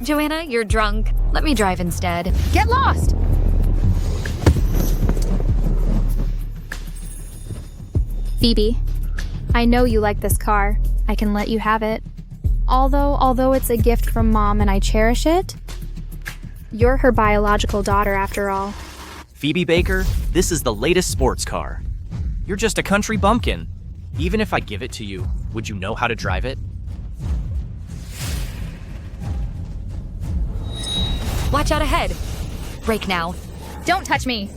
Joanna, you're drunk. Let me drive instead. Get lost! Phoebe, I know you like this car. I can let you have it. Although it's a gift from Mom and I cherish it, you're her biological daughter after all. Phoebe Baker, this is the latest sports car. You're just a country bumpkin. Even if I give it to you, would you know how to drive it? Watch out ahead. Brake now. Don't touch me!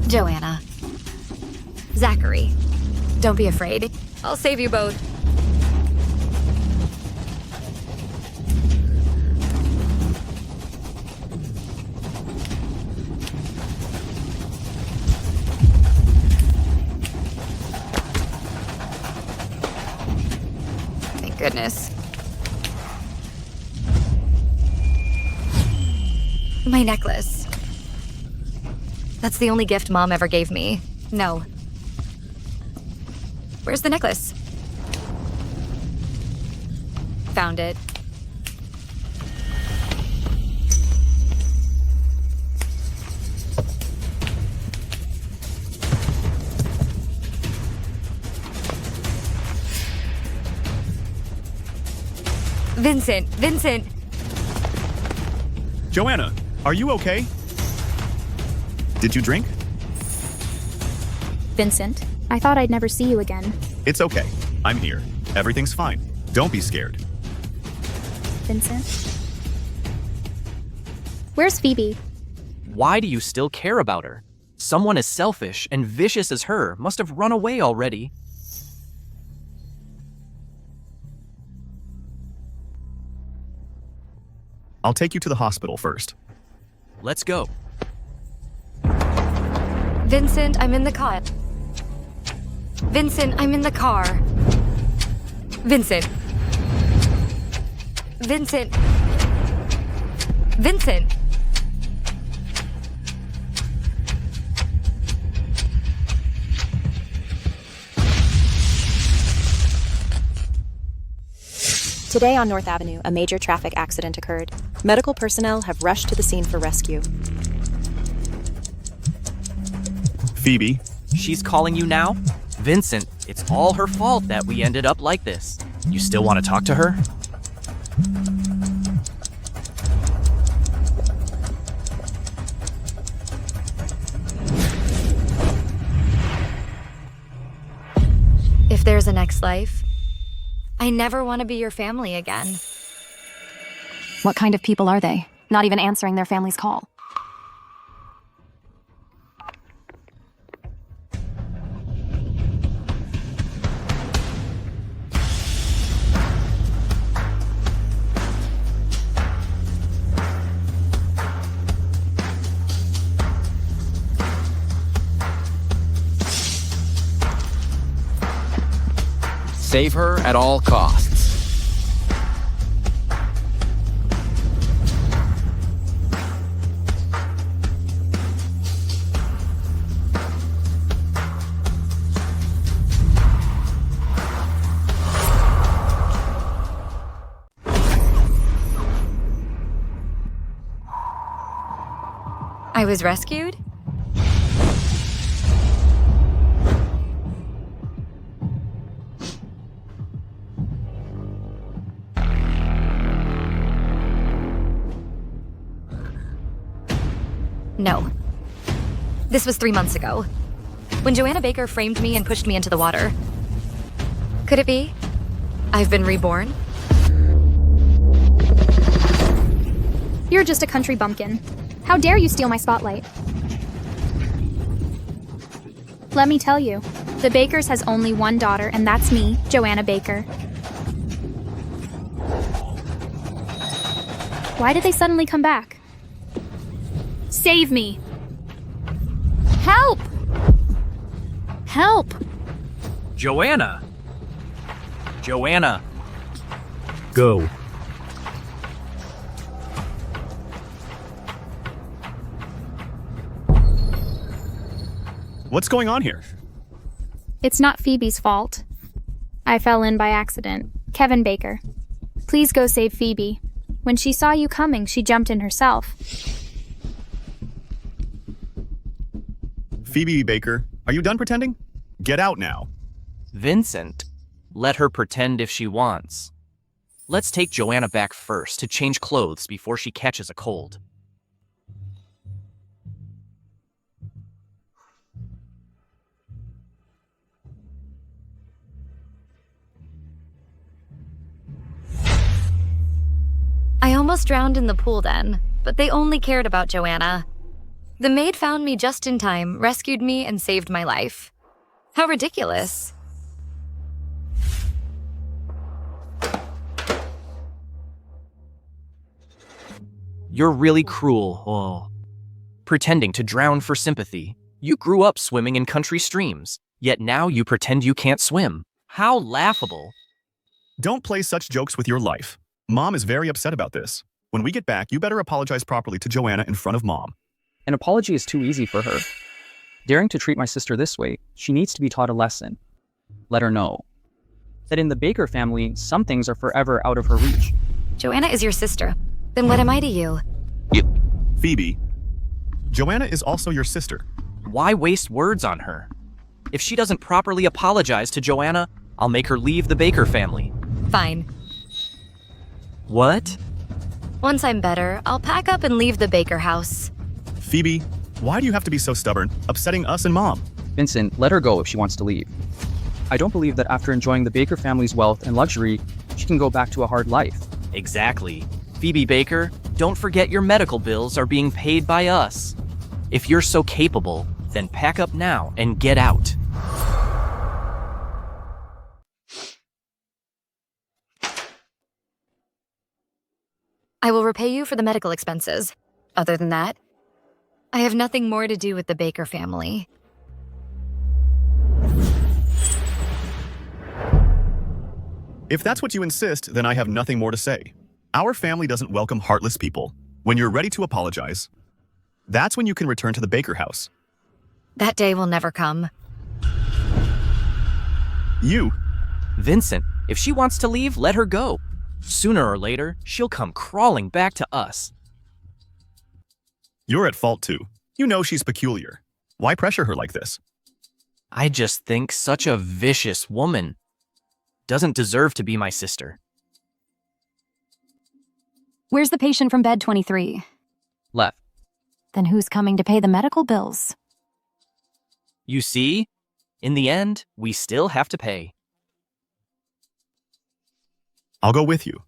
Joanna. Zachary. Don't be afraid. I'll save you both. Thank goodness. My necklace. That's the only gift Mom ever gave me. No. Where's the necklace? Found it. Vincent! Joanna, are you okay? Did you drink? Vincent, I thought I'd never see you again. It's okay. I'm here. Everything's fine. Don't be scared. Vincent? Where's Phoebe? Why do you still care about her? Someone as selfish and vicious as her must have run away already. I'll take you to the hospital first. Let's go. Vincent, I'm in the car. Vincent, I'm in the car. Vincent. Today on North Avenue, a major traffic accident occurred. Medical personnel have rushed to the scene for rescue. Phoebe? She's calling you now? Vincent, it's all her fault that we ended up like this. You still want to talk to her? If there's a next life, I never want to be your family again. What kind of people are they? Not even answering their family's call. Save her at all costs. I was rescued? No. This was 3 months ago, when Joanna Baker framed me and pushed me into the water. Could it be? I've been reborn? You're just a country bumpkin. How dare you steal my spotlight? Let me tell you, the Bakers has only one daughter, and that's me, Joanna Baker. Why did they suddenly come back? Save me! Help! Help! Joanna! Joanna! Go. What's going on here? It's not Phoebe's fault. I fell in by accident. Kevin Baker. Please go save Phoebe. When she saw you coming, she jumped in herself. Phoebe Baker, are you done pretending? Get out now. Vincent, let her pretend if she wants. Let's take Joanna back first to change clothes before she catches a cold. I almost drowned in the pool then, but they only cared about Joanna. The maid found me just in time, rescued me, and saved my life. How ridiculous. You're really cruel, pretending to drown for sympathy. You grew up swimming in country streams, yet now you pretend you can't swim. How laughable. Don't play such jokes with your life. Mom is very upset about this. When we get back, you better apologize properly to Joanna in front of Mom. An apology is too easy for her. Daring to treat my sister this way, she needs to be taught a lesson. Let her know that in the Baker family, some things are forever out of her reach. Joanna is your sister. Then what am I to you? Phoebe, Joanna is also your sister. Why waste words on her? If she doesn't properly apologize to Joanna, I'll make her leave the Baker family. Fine. What? Once I'm better, I'll pack up and leave the Baker house. Phoebe, why do you have to be so stubborn, upsetting us and Mom? Vincent, let her go if she wants to leave. I don't believe that after enjoying the Baker family's wealth and luxury, she can go back to a hard life. Exactly. Phoebe Baker, don't forget your medical bills are being paid by us. If you're so capable, then pack up now and get out. I will repay you for the medical expenses. Other than that, I have nothing more to do with the Baker family. If that's what you insist, then I have nothing more to say. Our family doesn't welcome heartless people. When you're ready to apologize, that's when you can return to the Baker house. That day will never come. You? Vincent, if she wants to leave, let her go. Sooner or later, she'll come crawling back to us. You're at fault too. You know she's peculiar. Why pressure her like this? I just think such a vicious woman doesn't deserve to be my sister. Where's the patient from bed 23? Left. Then who's coming to pay the medical bills? You see? In the end, we still have to pay. I'll go with you.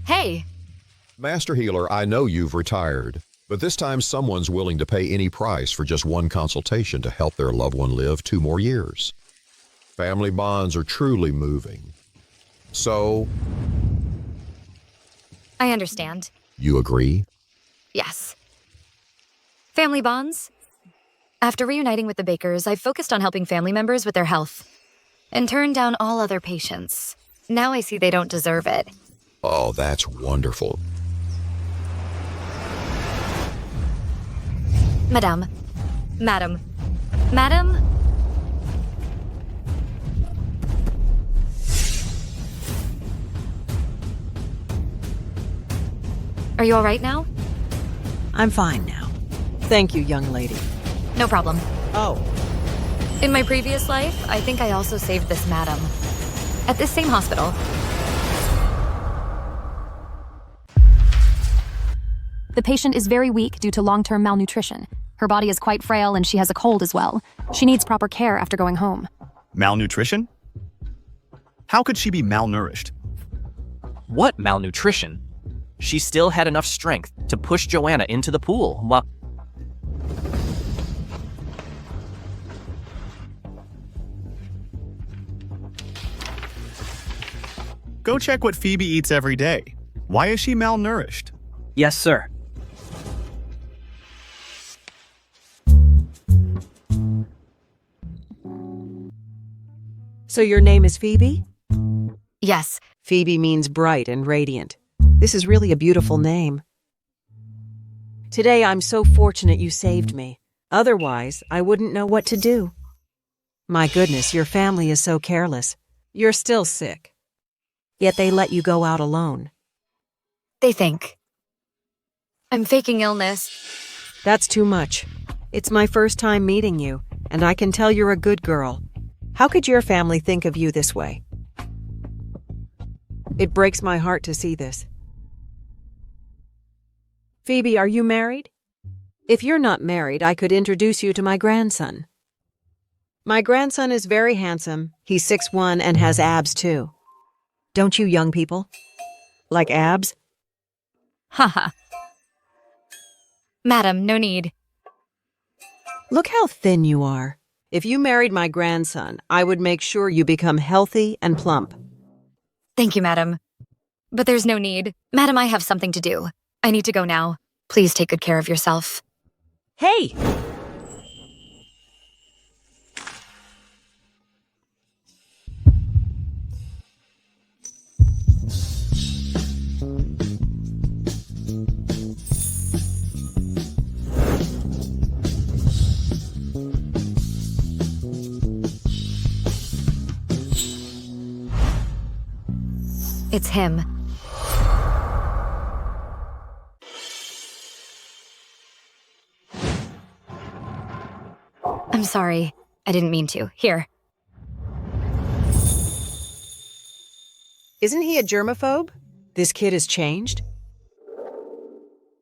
Hey! Master Healer, I know you've retired, but this time someone's willing to pay any price for just one consultation to help their loved one live 2 more years. Family bonds are truly moving. So, I understand. you agree? Yes. Family bonds? After reuniting with the Bakers, I've focused on helping family members with their health and turned down all other patients. Now I see they don't deserve it. Oh, that's wonderful. Madame. Are you all right now? I'm fine now. Thank you, young lady. No problem. Oh, In my previous life, I think I also saved this madam. At this same hospital. The patient is very weak due to long-term malnutrition. Her body is quite frail and she has a cold as well. She needs proper care after going home. Malnutrition? How could she be malnourished? What malnutrition? She still had enough strength to push Joanna into the pool. Go check what Phoebe eats every day. Why is she malnourished? Yes, sir. So your name is Phoebe? Yes. Phoebe means bright and radiant. This is really a beautiful name. Today I'm so fortunate you saved me. Otherwise, I wouldn't know what to do. My goodness, your family is so careless. You're still sick. Yet they let you go out alone. They think I'm faking illness. That's too much. It's my first time meeting you, and I can tell you're a good girl. How could your family think of you this way? It breaks my heart to see this. Phoebe, are you married? If you're not married, I could introduce you to my grandson. My grandson is very handsome. He's 6'1" and has abs too. Don't you young people like abs? Haha. Madam, no need. Look how thin you are. If you married my grandson, I would make sure you become healthy and plump. Thank you, madam. But there's no need. Madam, I have something to do. I need to go now. Please take good care of yourself. Hey! It's him. I'm sorry. I didn't mean to. Here. Isn't he a germaphobe? This kid has changed?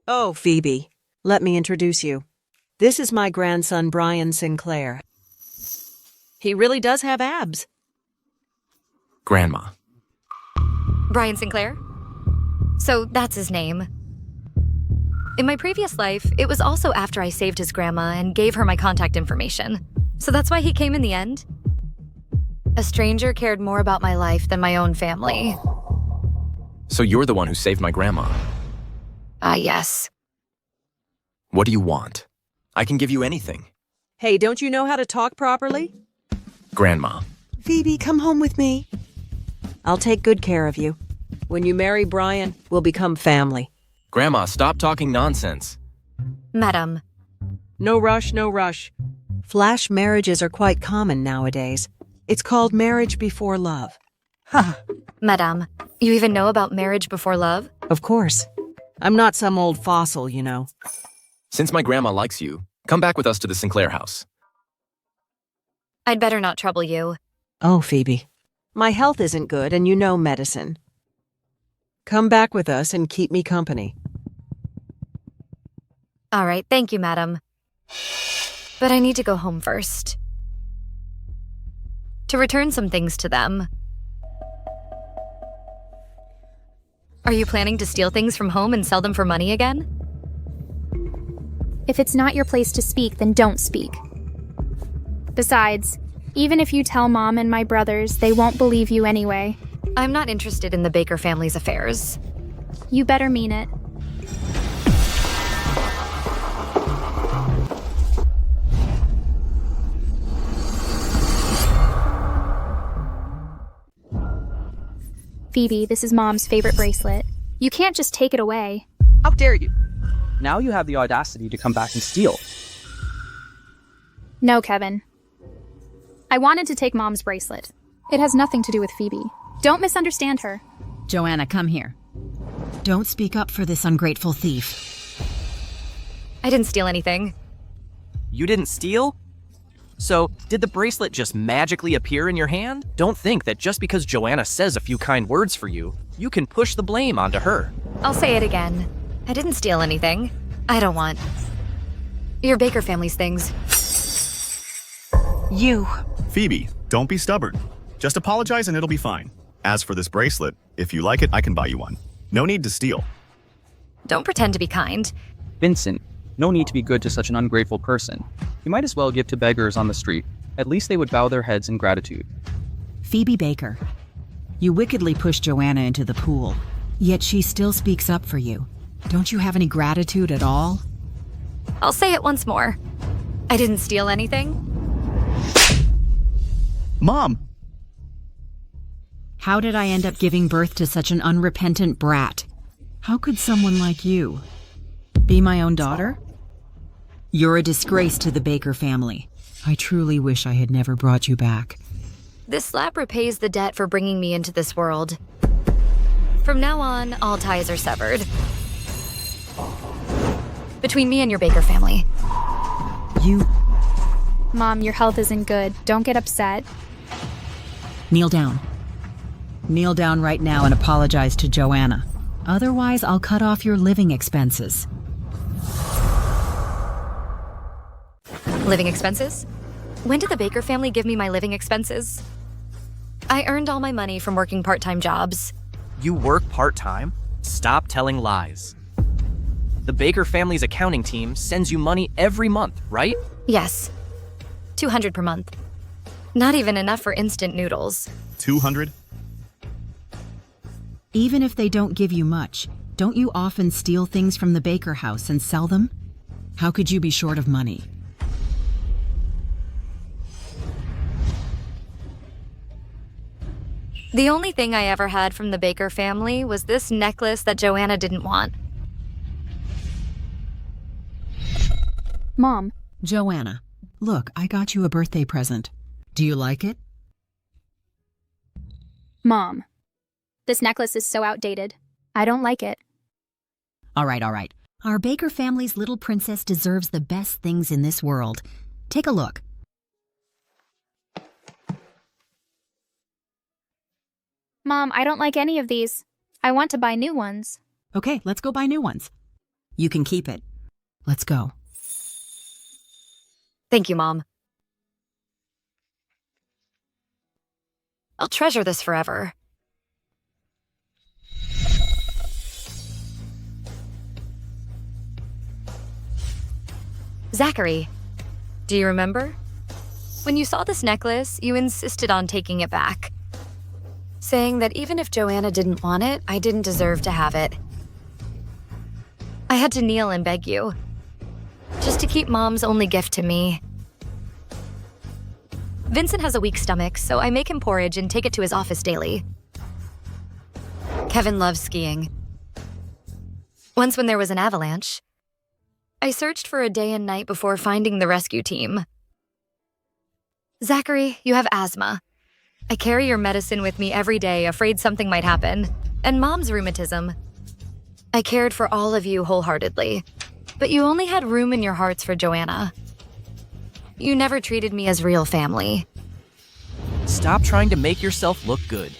Oh, Phoebe, let me introduce you. This is my grandson, Brian Sinclair. He really does have abs. Grandma. Brian Sinclair? So that's his name. In my previous life, it was also after I saved his grandma and gave her my contact information. So that's why he came in the end. A stranger cared more about my life than my own family. So you're the one who saved my grandma. Yes. What do you want? I can give you anything. Hey, don't you know how to talk properly? Grandma. Phoebe, come home with me. I'll take good care of you. When you marry Brian, we'll become family. Grandma, stop talking nonsense. Madam. No rush, no rush. Flash marriages are quite common nowadays. It's called marriage before love. Madam, you even know about marriage before love? Of course. I'm not some old fossil, you know. Since my grandma likes you, come back with us to the Sinclair house. I'd better not trouble you. Oh, Phoebe. My health isn't good, and you know medicine. Come back with us and keep me company. All right, thank you, madam. But I need to go home first. To return some things to them. Are you planning to steal things from home and sell them for money again? If it's not your place to speak, then don't speak. Besides, even if you tell Mom and my brothers, they won't believe you anyway. I'm not interested in the Baker family's affairs. You better mean it. Phoebe, this is Mom's favorite bracelet. You can't just take it away. How dare you? Now you have the audacity to come back and steal. No, Kevin. I wanted to take Mom's bracelet. It has nothing to do with Phoebe. Don't misunderstand her. Joanna, come here. Don't speak up for this ungrateful thief. I didn't steal anything. You didn't steal? So, did the bracelet just magically appear in your hand? Don't think that just because Joanna says a few kind words for you, you can push the blame onto her. I'll say it again. I didn't steal anything. I don't want your Baker family's things. You. Phoebe, don't be stubborn. Just apologize and it'll be fine. As for this bracelet, if you like it, I can buy you one. No need to steal. Don't pretend to be kind. Vincent, no need to be good to such an ungrateful person. You might as well give to beggars on the street. At least they would bow their heads in gratitude. Phoebe Baker. You wickedly pushed Joanna into the pool, yet she still speaks up for you. Don't you have any gratitude at all? I'll say it once more. I didn't steal anything. Mom! How did I end up giving birth to such an unrepentant brat? How could someone like you be my own daughter? You're a disgrace to the Baker family. I truly wish I had never brought you back. This slap repays the debt for bringing me into this world. From now on, all ties are severed. Between me and your Baker family. You... Mom, your health isn't good. Don't get upset. Kneel down. Kneel down right now and apologize to Joanna. Otherwise, I'll cut off your living expenses. Living expenses? When did the Baker family give me my living expenses? I earned all my money from working part-time jobs. You work part-time? Stop telling lies. The Baker family's accounting team sends you money every month, right? Yes. $200 per month. Not even enough for instant noodles. 200? Even if they don't give you much, don't you often steal things from the Baker house and sell them? How could you be short of money? The only thing I ever had from the Baker family was this necklace that Joanna didn't want. Mom. Joanna, look, I got you a birthday present. Do you like it? Mom. This necklace is so outdated. I don't like it. All right. Our Baker family's little princess deserves the best things in this world. Take a look. Mom, I don't like any of these. I want to buy new ones. Okay, let's go buy new ones. You can keep it. Let's go. Thank you, Mom. I'll treasure this forever. Zachary, do you remember? When you saw this necklace, you insisted on taking it back, saying that even if Joanna didn't want it, I didn't deserve to have it. I had to kneel and beg you, just to keep Mom's only gift to me. Vincent has a weak stomach, so I make him porridge and take it to his office daily. Kevin loves skiing. Once when there was an avalanche, I searched for a day and night before finding the rescue team. Zachary, you have asthma. I carry your medicine with me every day, afraid something might happen. And Mom's rheumatism. I cared for all of you wholeheartedly, but you only had room in your hearts for Joanna. You never treated me as real family. Stop trying to make yourself look good.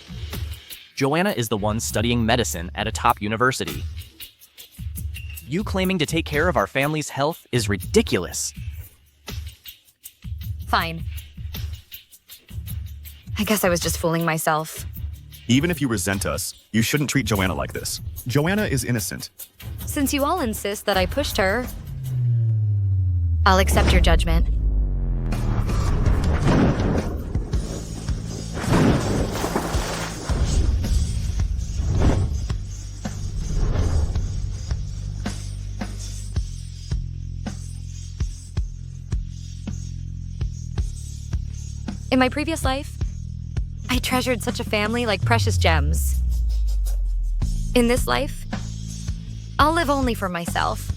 Joanna is the one studying medicine at a top university. You claiming to take care of our family's health is ridiculous. Fine. I guess I was just fooling myself. Even if you resent us, you shouldn't treat Joanna like this. Joanna is innocent. Since you all insist that I pushed her, I'll accept your judgment. In my previous life, I treasured such a family like precious gems. In this life, I'll live only for myself.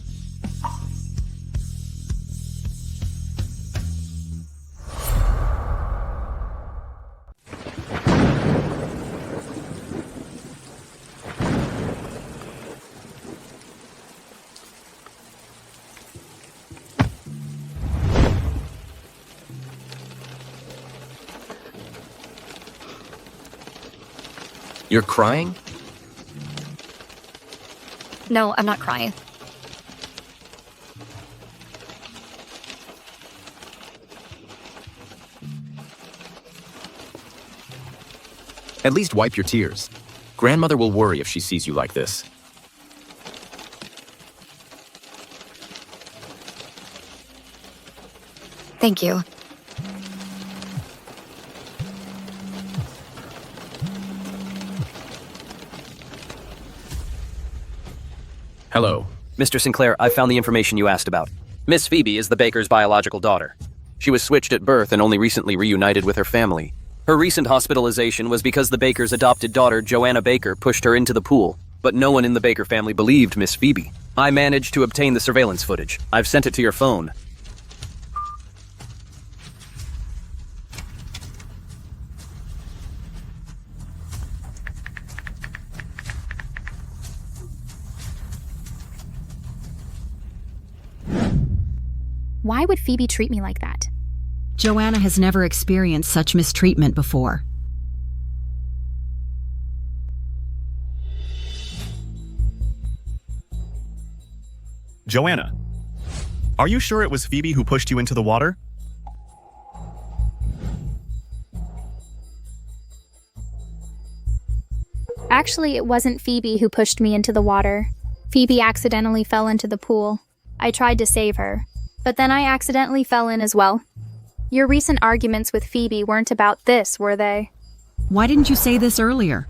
You're crying? No, I'm not crying. At least wipe your tears. Grandmother will worry if she sees you like this. Thank you. Hello. Mr. Sinclair, I found the information you asked about. Miss Phoebe is the baker's biological daughter. She was switched at birth and only recently reunited with her family. Her recent hospitalization was because the baker's adopted daughter, Joanna Baker, pushed her into the pool, but no one in the Baker family believed Miss Phoebe. I managed to obtain the surveillance footage. I've sent it to your phone. Why would Phoebe treat me like that? Joanna has never experienced such mistreatment before. Joanna, are you sure it was Phoebe who pushed you into the water? Actually, it wasn't Phoebe who pushed me into the water. Phoebe accidentally fell into the pool. I tried to save her, but then I accidentally fell in as well. Your recent arguments with Phoebe weren't about this, were they? Why didn't you say this earlier?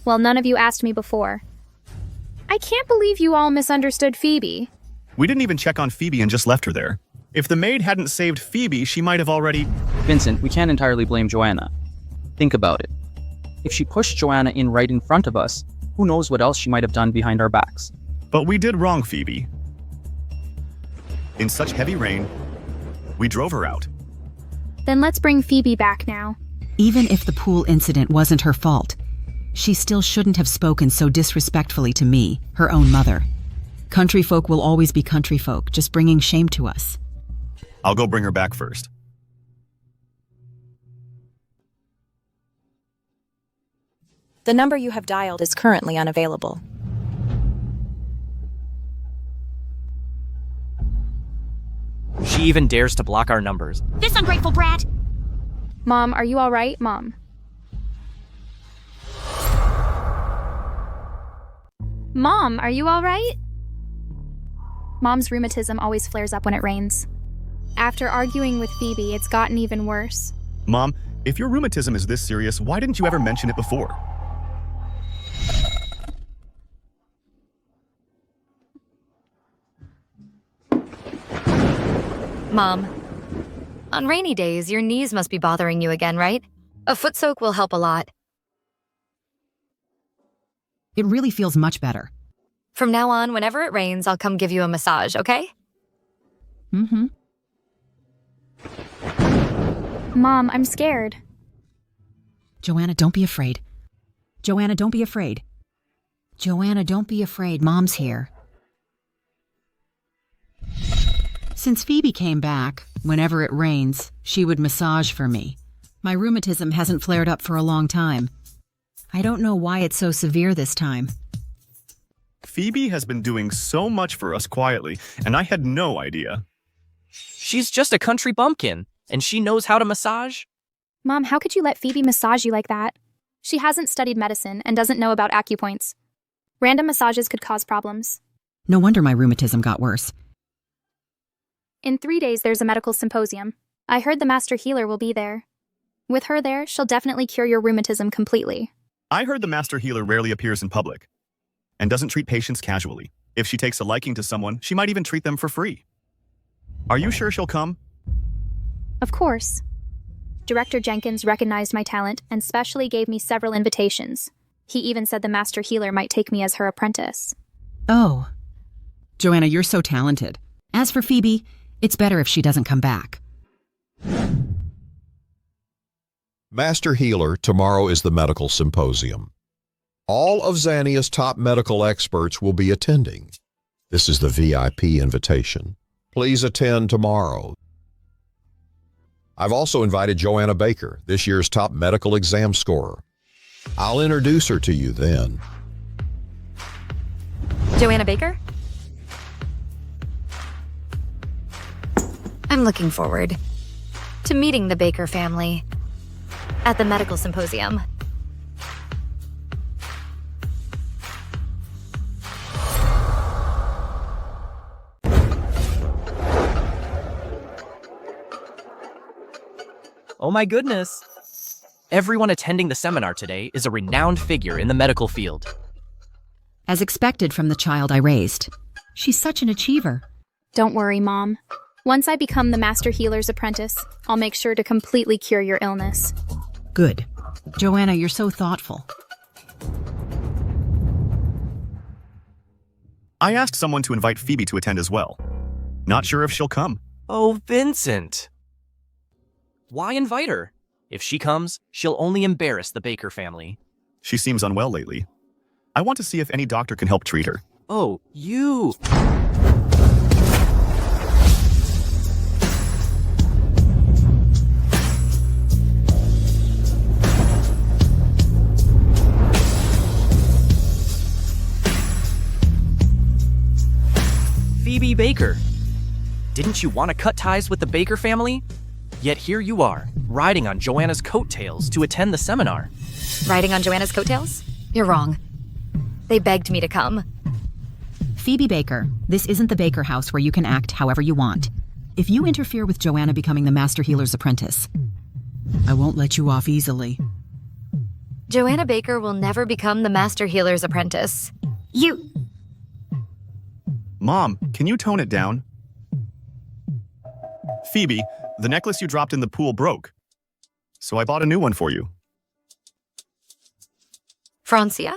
Well, none of you asked me before. I can't believe you all misunderstood Phoebe. We didn't even check on Phoebe and just left her there. If the maid hadn't saved Phoebe, she might have already... Vincent, we can't entirely blame Joanna. Think about it. If she pushed Joanna in right in front of us, who knows what else she might have done behind our backs. But we did wrong Phoebe. In such heavy rain, we drove her out. Then let's bring Phoebe back now. Even if the pool incident wasn't her fault, she still shouldn't have spoken so disrespectfully to me, her own mother. Country folk will always be country folk, just bringing shame to us. I'll go bring her back first. The number you have dialed is currently unavailable. She even dares to block our numbers. This ungrateful brat! Mom, are you all right, Mom? Mom, are you all right? Mom's rheumatism always flares up when it rains. After arguing with Phoebe, it's gotten even worse. Mom, if your rheumatism is this serious, why didn't you ever mention it before? Mom, on rainy days, your knees must be bothering you again, right? A foot soak will help a lot. It really feels much better. From now on, whenever it rains, I'll come give you a massage, okay? Mm-hmm. Mom, I'm scared. Joanna, don't be afraid. Joanna, don't be afraid. Joanna, don't be afraid. Mom's here. Since Phoebe came back, whenever it rains, she would massage for me. My rheumatism hasn't flared up for a long time. I don't know why it's so severe this time. Phoebe has been doing so much for us quietly, and I had no idea. She's just a country bumpkin, and she knows how to massage. Mom, how could you let Phoebe massage you like that? She hasn't studied medicine and doesn't know about acupoints. Random massages could cause problems. No wonder my rheumatism got worse. In 3 days, there's a medical symposium. I heard the master healer will be there. With her there, she'll definitely cure your rheumatism completely. I heard the master healer rarely appears in public and doesn't treat patients casually. If she takes a liking to someone, she might even treat them for free. Are you sure she'll come? Of course. Director Jenkins recognized my talent and specially gave me several invitations. He even said the master healer might take me as her apprentice. Oh. Joanna, you're so talented. As for Phoebe, it's better if she doesn't come back. Master Healer, tomorrow is the medical symposium. All of Xania's top medical experts will be attending. This is the VIP invitation. Please attend tomorrow. I've also invited Joanna Baker, this year's top medical exam scorer. I'll introduce her to you then. Joanna Baker? I'm looking forward to meeting the Baker family at the medical symposium. Oh my goodness! Everyone attending the seminar today is a renowned figure in the medical field. as expected from the child I raised. She's such an achiever. Don't worry, Mom. Once I become the Master Healer's apprentice, I'll make sure to completely cure your illness. Good. Joanna, you're so thoughtful. I asked someone to invite Phoebe to attend as well. Not sure if she'll come. Oh, Vincent. Why invite her? If she comes, she'll only embarrass the Baker family. She seems unwell lately. I want to see if any doctor can help treat her. Oh, you. Phoebe Baker. Didn't you want to cut ties with the Baker family? Yet here you are, riding on Joanna's coattails to attend the seminar. Riding on Joanna's coattails? You're wrong. They begged me to come. Phoebe Baker, this isn't the Baker house where you can act however you want. If you interfere with Joanna becoming the Master Healer's apprentice, I won't let you off easily. Joanna Baker will never become the Master Healer's apprentice. You... Mom, can you tone it down? Phoebe, the necklace you dropped in the pool broke. So I bought a new one for you. Francia?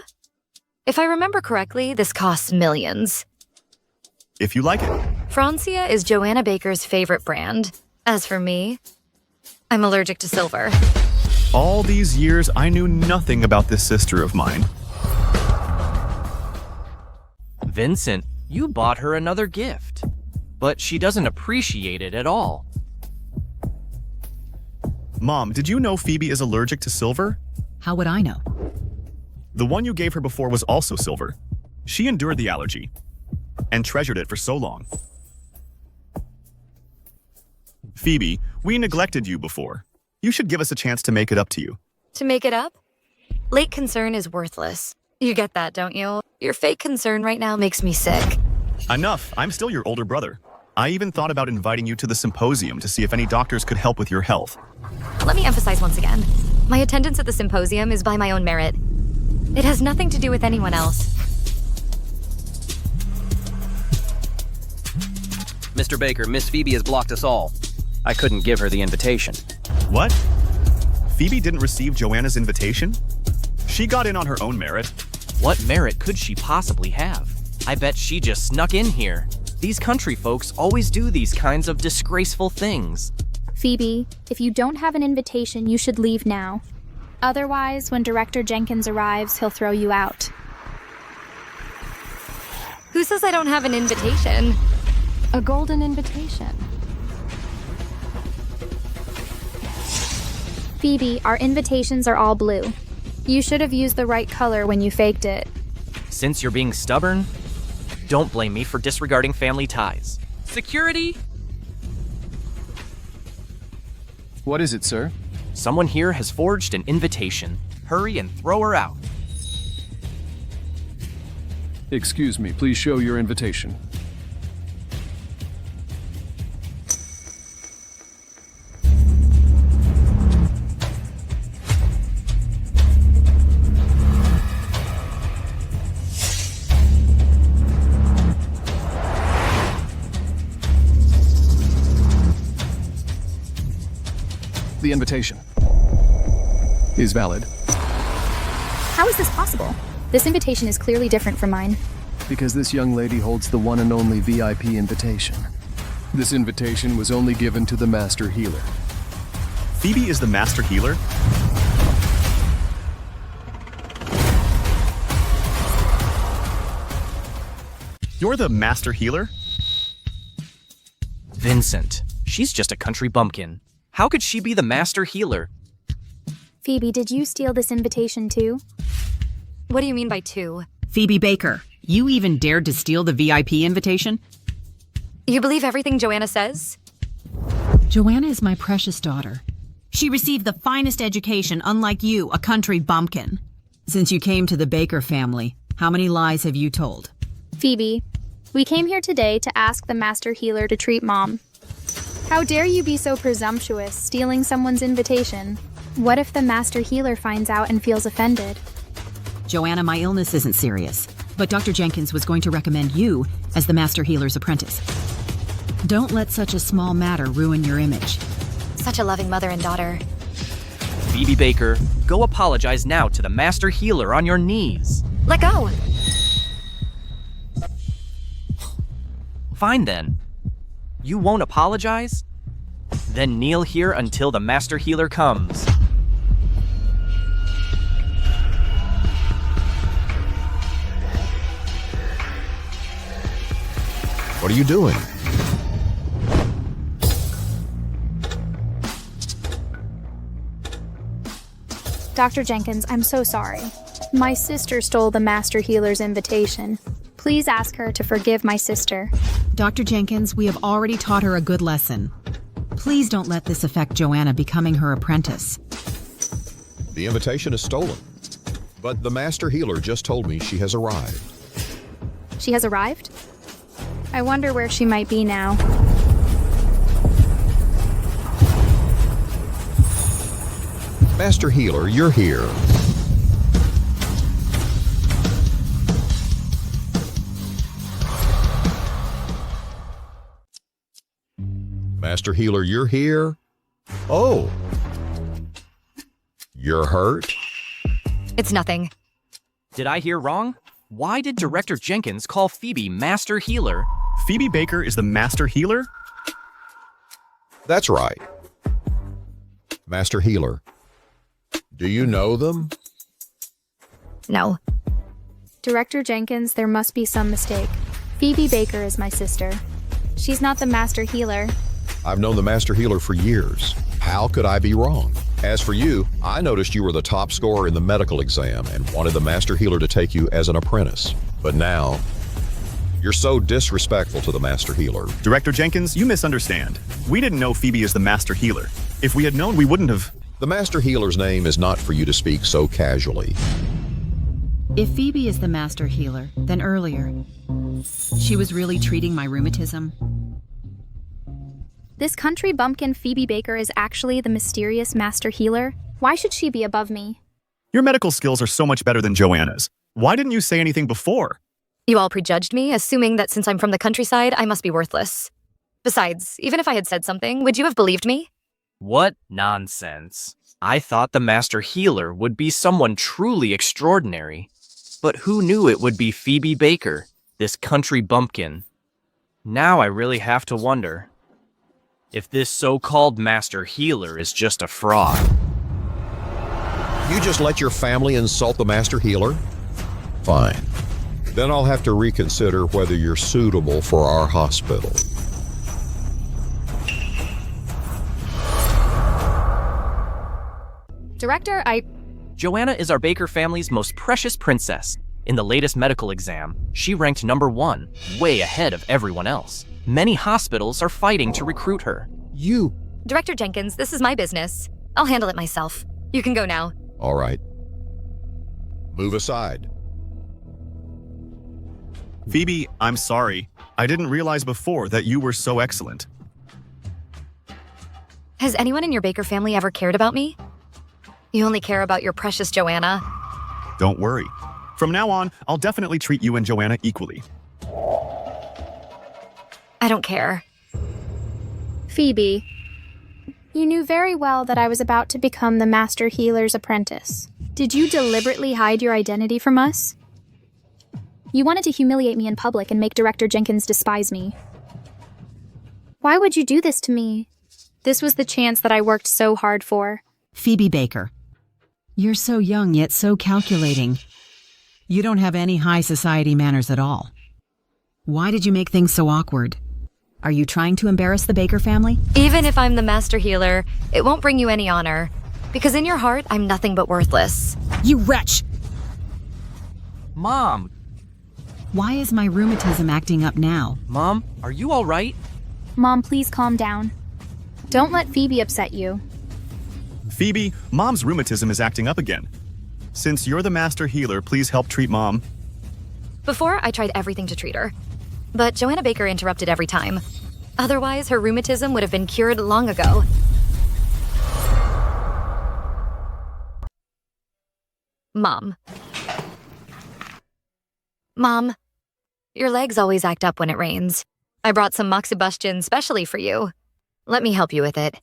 If I remember correctly, this costs millions. If you like it. Francia is Joanna Baker's favorite brand. As for me, I'm allergic to silver. All these years, I knew nothing about this sister of mine. Vincent, you bought her another gift. But she doesn't appreciate it at all. Mom, did you know Phoebe is allergic to silver? How would I know? The one you gave her before was also silver. She endured the allergy and treasured it for so long. Phoebe, we neglected you before. You should give us a chance to make it up to you. To make it up? Late concern is worthless. You get that, don't you? Your fake concern right now makes me sick. Enough. I'm still your older brother. I even thought about inviting you to the symposium to see if any doctors could help with your health. Let me emphasize once again. My attendance at the symposium is by my own merit. It has nothing to do with anyone else. Mr. Baker, Miss Phoebe has blocked us all. I couldn't give her the invitation. What? Phoebe didn't receive Joanna's invitation? She got in on her own merit. What merit could she possibly have? I bet she just snuck in here. These country folks always do these kinds of disgraceful things. Phoebe, if you don't have an invitation, you should leave now. Otherwise, when Director Jenkins arrives, he'll throw you out. Who says I don't have an invitation? A golden invitation. Phoebe, our invitations are all blue. You should have used the right color when you faked it. Since you're being stubborn, don't blame me for disregarding family ties. Security? What is it, sir? Someone here has forged an invitation. Hurry and throw her out. Excuse me, please show your invitation. The invitation is valid. How is this possible? This invitation is clearly different from mine. Because this young lady holds the one and only VIP invitation. This invitation was only given to the Master Healer. Phoebe is the Master Healer? You're the Master Healer? Vincent, she's just a country bumpkin. How could she be the Master Healer? Phoebe, did you steal this invitation too? What do you mean by two? Phoebe Baker, you even dared to steal the VIP invitation? You believe everything Joanna says? Joanna is my precious daughter. She received the finest education, unlike you, a country bumpkin. Since you came to the Baker family, how many lies have you told? Phoebe, we came here today to ask the Master Healer to treat Mom. How dare you be so presumptuous, stealing someone's invitation? What if the Master Healer finds out and feels offended? Joanna, my illness isn't serious, but but Dr. Jenkins was going to recommend you as the Master Healer's apprentice. Don't let such a small matter ruin your image. Such a loving mother and daughter. Phoebe Baker, go apologize now to the Master Healer on your knees. Let go! Fine then. You won't apologize? Then kneel here until the Master Healer comes. What are you doing? Dr. Jenkins, I'm so sorry. My sister stole the Master Healer's invitation. Please ask her to forgive my sister. Dr. Jenkins, we have already taught her a good lesson. Please don't let this affect Joanna becoming her apprentice. The invitation is stolen. But the Master Healer just told me she has arrived. She has arrived? I wonder where she might be now. Master Healer, you're here. Master Healer, you're here? Oh. You're hurt? It's nothing. Did I hear wrong? Why did Director Jenkins call Phoebe Master Healer? Phoebe Baker is the Master Healer? That's right. Master Healer. Do you know them? No. Director Jenkins, there must be some mistake. Phoebe Baker is my sister. She's not the Master Healer. I've known the Master Healer for years. How could I be wrong? As for you, I noticed you were the top scorer in the medical exam and wanted the Master Healer to take you as an apprentice. But now, you're so disrespectful to the Master Healer. Director Jenkins, you misunderstand. We didn't know Phoebe is the Master Healer. If we had known, we wouldn't have... The Master Healer's name is not for you to speak so casually. If Phoebe is the Master Healer, then earlier, she was really treating my rheumatism. This country bumpkin Phoebe Baker is actually the mysterious Master Healer? Why should she be above me? Your medical skills are so much better than Joanna's. Why didn't you say anything before? You all prejudged me, assuming that since I'm from the countryside, I must be worthless. Besides, even if I had said something, would you have believed me? What nonsense. I thought the Master Healer would be someone truly extraordinary. But who knew it would be Phoebe Baker, this country bumpkin? Now I really have to wonder if this so-called Master Healer is just a fraud. You just let your family insult the Master Healer? Fine. Then I'll have to reconsider whether you're suitable for our hospital. Director, Joanna is our Baker family's most precious princess. In the latest medical exam, she ranked #1, way ahead of everyone else. Many hospitals are fighting to recruit her. Director Jenkins, this is my business. I'll handle it myself. You can go now. All right. Move aside. Phoebe, I'm sorry. I didn't realize before that you were so excellent. Has anyone in your Baker family ever cared about me? You only care about your precious Joanna. Don't worry. From now on, I'll definitely treat you and Joanna equally. I don't care. Phoebe, you knew very well that I was about to become the Master Healer's apprentice. Did you deliberately hide your identity from us? You wanted to humiliate me in public and make Director Jenkins despise me. Why would you do this to me? This was the chance that I worked so hard for. Phoebe Baker, you're so young yet so calculating. You don't have any high society manners at all. Why did you make things so awkward? Are you trying to embarrass the Baker family? Even if I'm the Master Healer, it won't bring you any honor. Because in your heart, I'm nothing but worthless. You wretch! Mom! Why is my rheumatism acting up now? Mom, are you all right? Mom, please calm down. Don't let Phoebe upset you. Phoebe, Mom's rheumatism is acting up again. Since you're the Master Healer, please help treat Mom. Before, I tried everything to treat her. But Joanna Baker interrupted every time. Otherwise, her rheumatism would have been cured long ago. Mom. Mom, your legs always act up when it rains. I brought some moxibustion specially for you. Let me help you with it.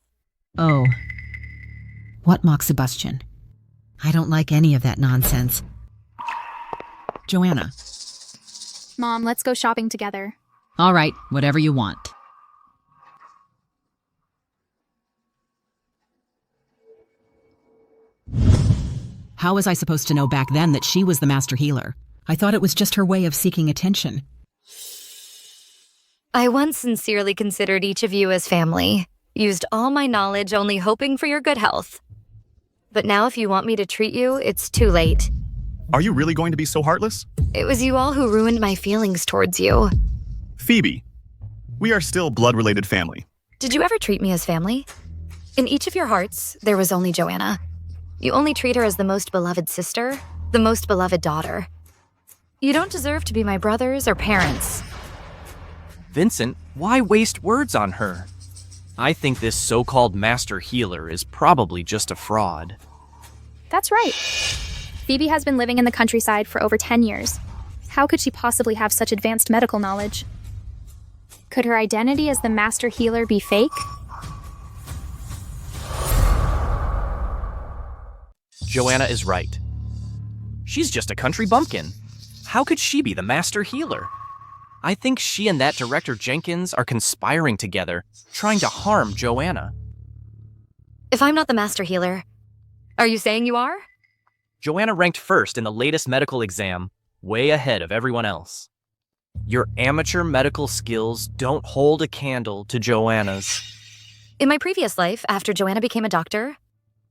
Oh. What moxibustion? I don't like any of that nonsense. Joanna. Mom, let's go shopping together. All right, whatever you want. How was I supposed to know back then that she was the master healer? I thought it was just her way of seeking attention. I once sincerely considered each of you as family. Used all my knowledge only hoping for your good health. But now if you want me to treat you, it's too late. Are you really going to be so heartless? It was you all who ruined my feelings towards you. Phoebe, we are still blood-related family. Did you ever treat me as family? In each of your hearts, there was only Joanna. You only treat her as the most beloved sister, the most beloved daughter. You don't deserve to be my brothers or parents. Vincent, why waste words on her? I think this so-called master healer is probably just a fraud. That's right. Phoebe has been living in the countryside for over 10 years. How could she possibly have such advanced medical knowledge? Could her identity as the master healer be fake? Joanna is right. She's just a country bumpkin. How could she be the master healer? I think she and that director Jenkins are conspiring together, trying to harm Joanna. If I'm not the master healer, are you saying you are? Joanna ranked first in the latest medical exam, way ahead of everyone else. Your amateur medical skills don't hold a candle to Joanna's. In my previous life, after Joanna became a doctor,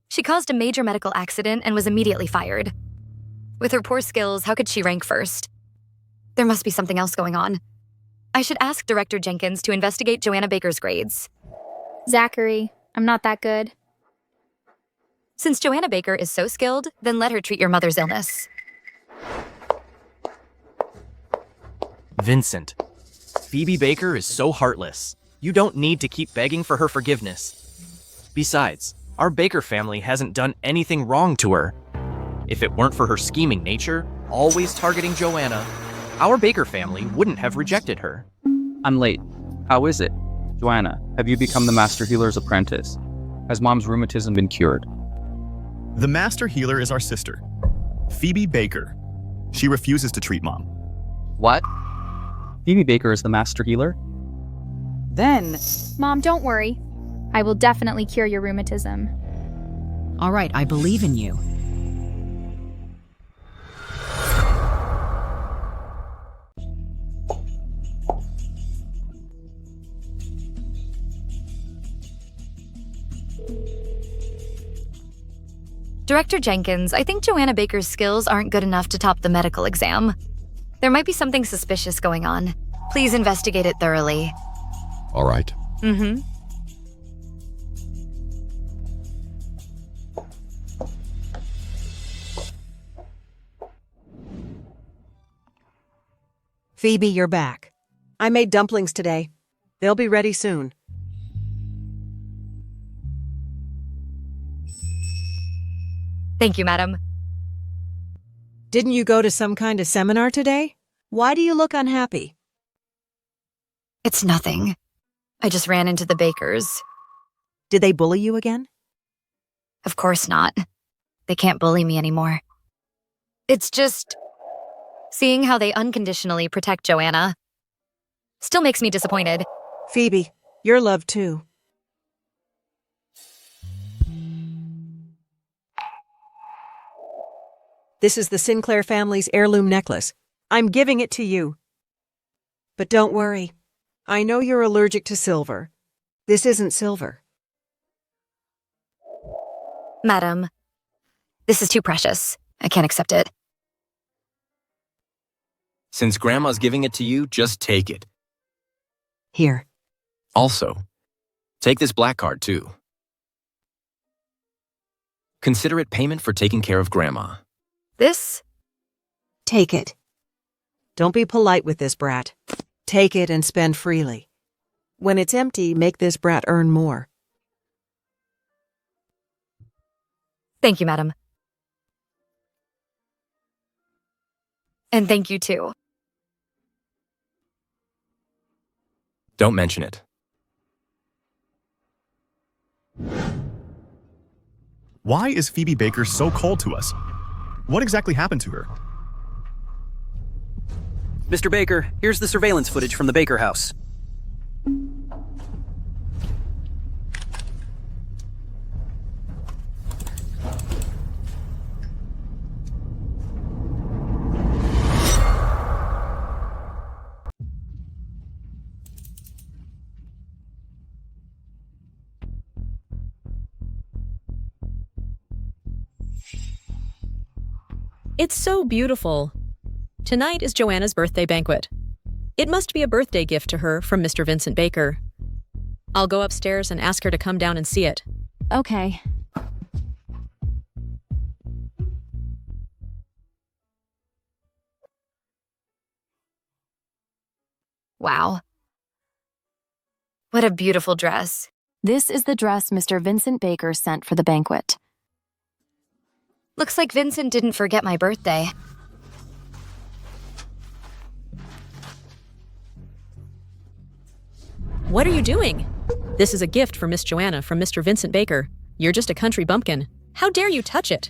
she caused a major medical accident and was immediately fired. With her poor skills, how could she rank first? There must be something else going on. I should ask Director Jenkins to investigate Joanna Baker's grades. Zachary, I'm not that good. Since Joanna Baker is so skilled, then let her treat your mother's illness. Vincent, Phoebe Baker is so heartless. You don't need to keep begging for her forgiveness. Besides, our Baker family hasn't done anything wrong to her. If it weren't for her scheming nature, always targeting Joanna, our Baker family wouldn't have rejected her. I'm late. How is it? Joanna, have you become the master healer's apprentice? Has Mom's rheumatism been cured? The master healer is our sister, Phoebe Baker. She refuses to treat Mom. What? Phoebe Baker is the master healer? Then... Mom, don't worry. I will definitely cure your rheumatism. All right, I believe in you. Director Jenkins, I think Joanna Baker's skills aren't good enough to top the medical exam. There might be something suspicious going on. Please investigate it thoroughly. All right. Mm-hmm. Phoebe, you're back. I made dumplings today. They'll be ready soon. Thank you, madam. Didn't you go to some kind of seminar today? Why do you look unhappy? It's nothing. I just ran into the Bakers. Did they bully you again? Of course not. They can't bully me anymore. It's just... seeing how they unconditionally protect Joanna still makes me disappointed. Phoebe, you're loved too. This is the Sinclair family's heirloom necklace. I'm giving it to you. But don't worry. I know you're allergic to silver. This isn't silver. Madam, this is too precious. I can't accept it. Since Grandma's giving it to you, just take it. Here. Also, take this black card too. Consider it payment for taking care of Grandma. This? Take it. Don't be polite with this brat. Take it and spend freely. When it's empty, make this brat earn more. Thank you, madam. And thank you, too. Don't mention it. Why is Phoebe Baker so cold to us? What exactly happened to her? Mr. Baker, here's the surveillance footage from the Baker house. It's so beautiful. Tonight is Joanna's birthday banquet. It must be a birthday gift to her from Mr. Vincent Baker. I'll go upstairs and ask her to come down and see it. Okay. Wow. What a beautiful dress. This is the dress Mr. Vincent Baker sent for the banquet. Looks like Vincent didn't forget my birthday. What are you doing? This is a gift for Miss Joanna from Mr. Vincent Baker. You're just a country bumpkin. How dare you touch it?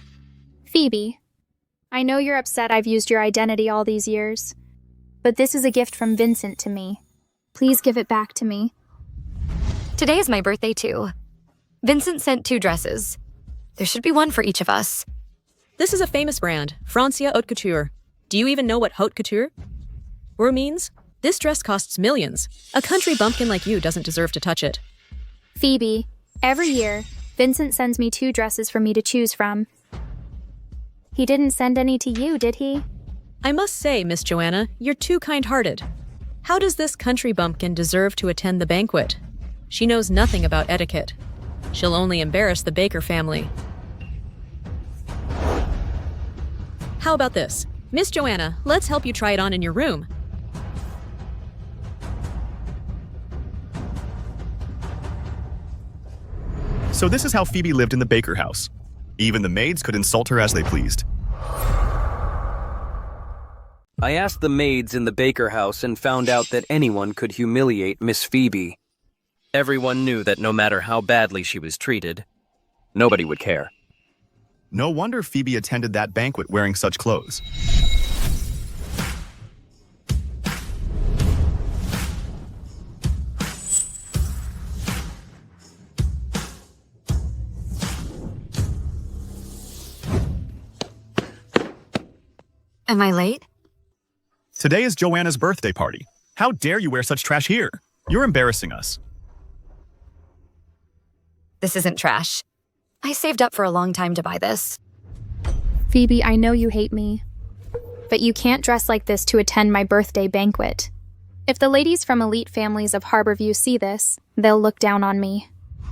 Phoebe, I know you're upset I've used your identity all these years, but this is a gift from Vincent to me. Please give it back to me. Today is my birthday too. Vincent sent 2 dresses. There should be one for each of us. This is a famous brand, Francia Haute Couture. Do you even know what haute couture means? This dress costs millions. A country bumpkin like you doesn't deserve to touch it. Phoebe, every year, Vincent sends me 2 dresses for me to choose from. He didn't send any to you, did he? I must say, Miss Joanna, you're too kind-hearted. How does this country bumpkin deserve to attend the banquet? She knows nothing about etiquette. She'll only embarrass the Baker family. How about this? Miss Joanna, let's help you try it on in your room. So this is how Phoebe lived in the Baker house. Even the maids could insult her as they pleased. I asked the maids in the Baker house and found out that anyone could humiliate Miss Phoebe. Everyone knew that no matter how badly she was treated, nobody would care. No wonder Phoebe attended that banquet wearing such clothes. Am I late? Today is Joanna's birthday party. How dare you wear such trash here? You're embarrassing us. This isn't trash. I saved up for a long time to buy this. Phoebe, I know you hate me, but you can't dress like this to attend my birthday banquet. If the ladies from elite families of Harborview see this, they'll look down on me.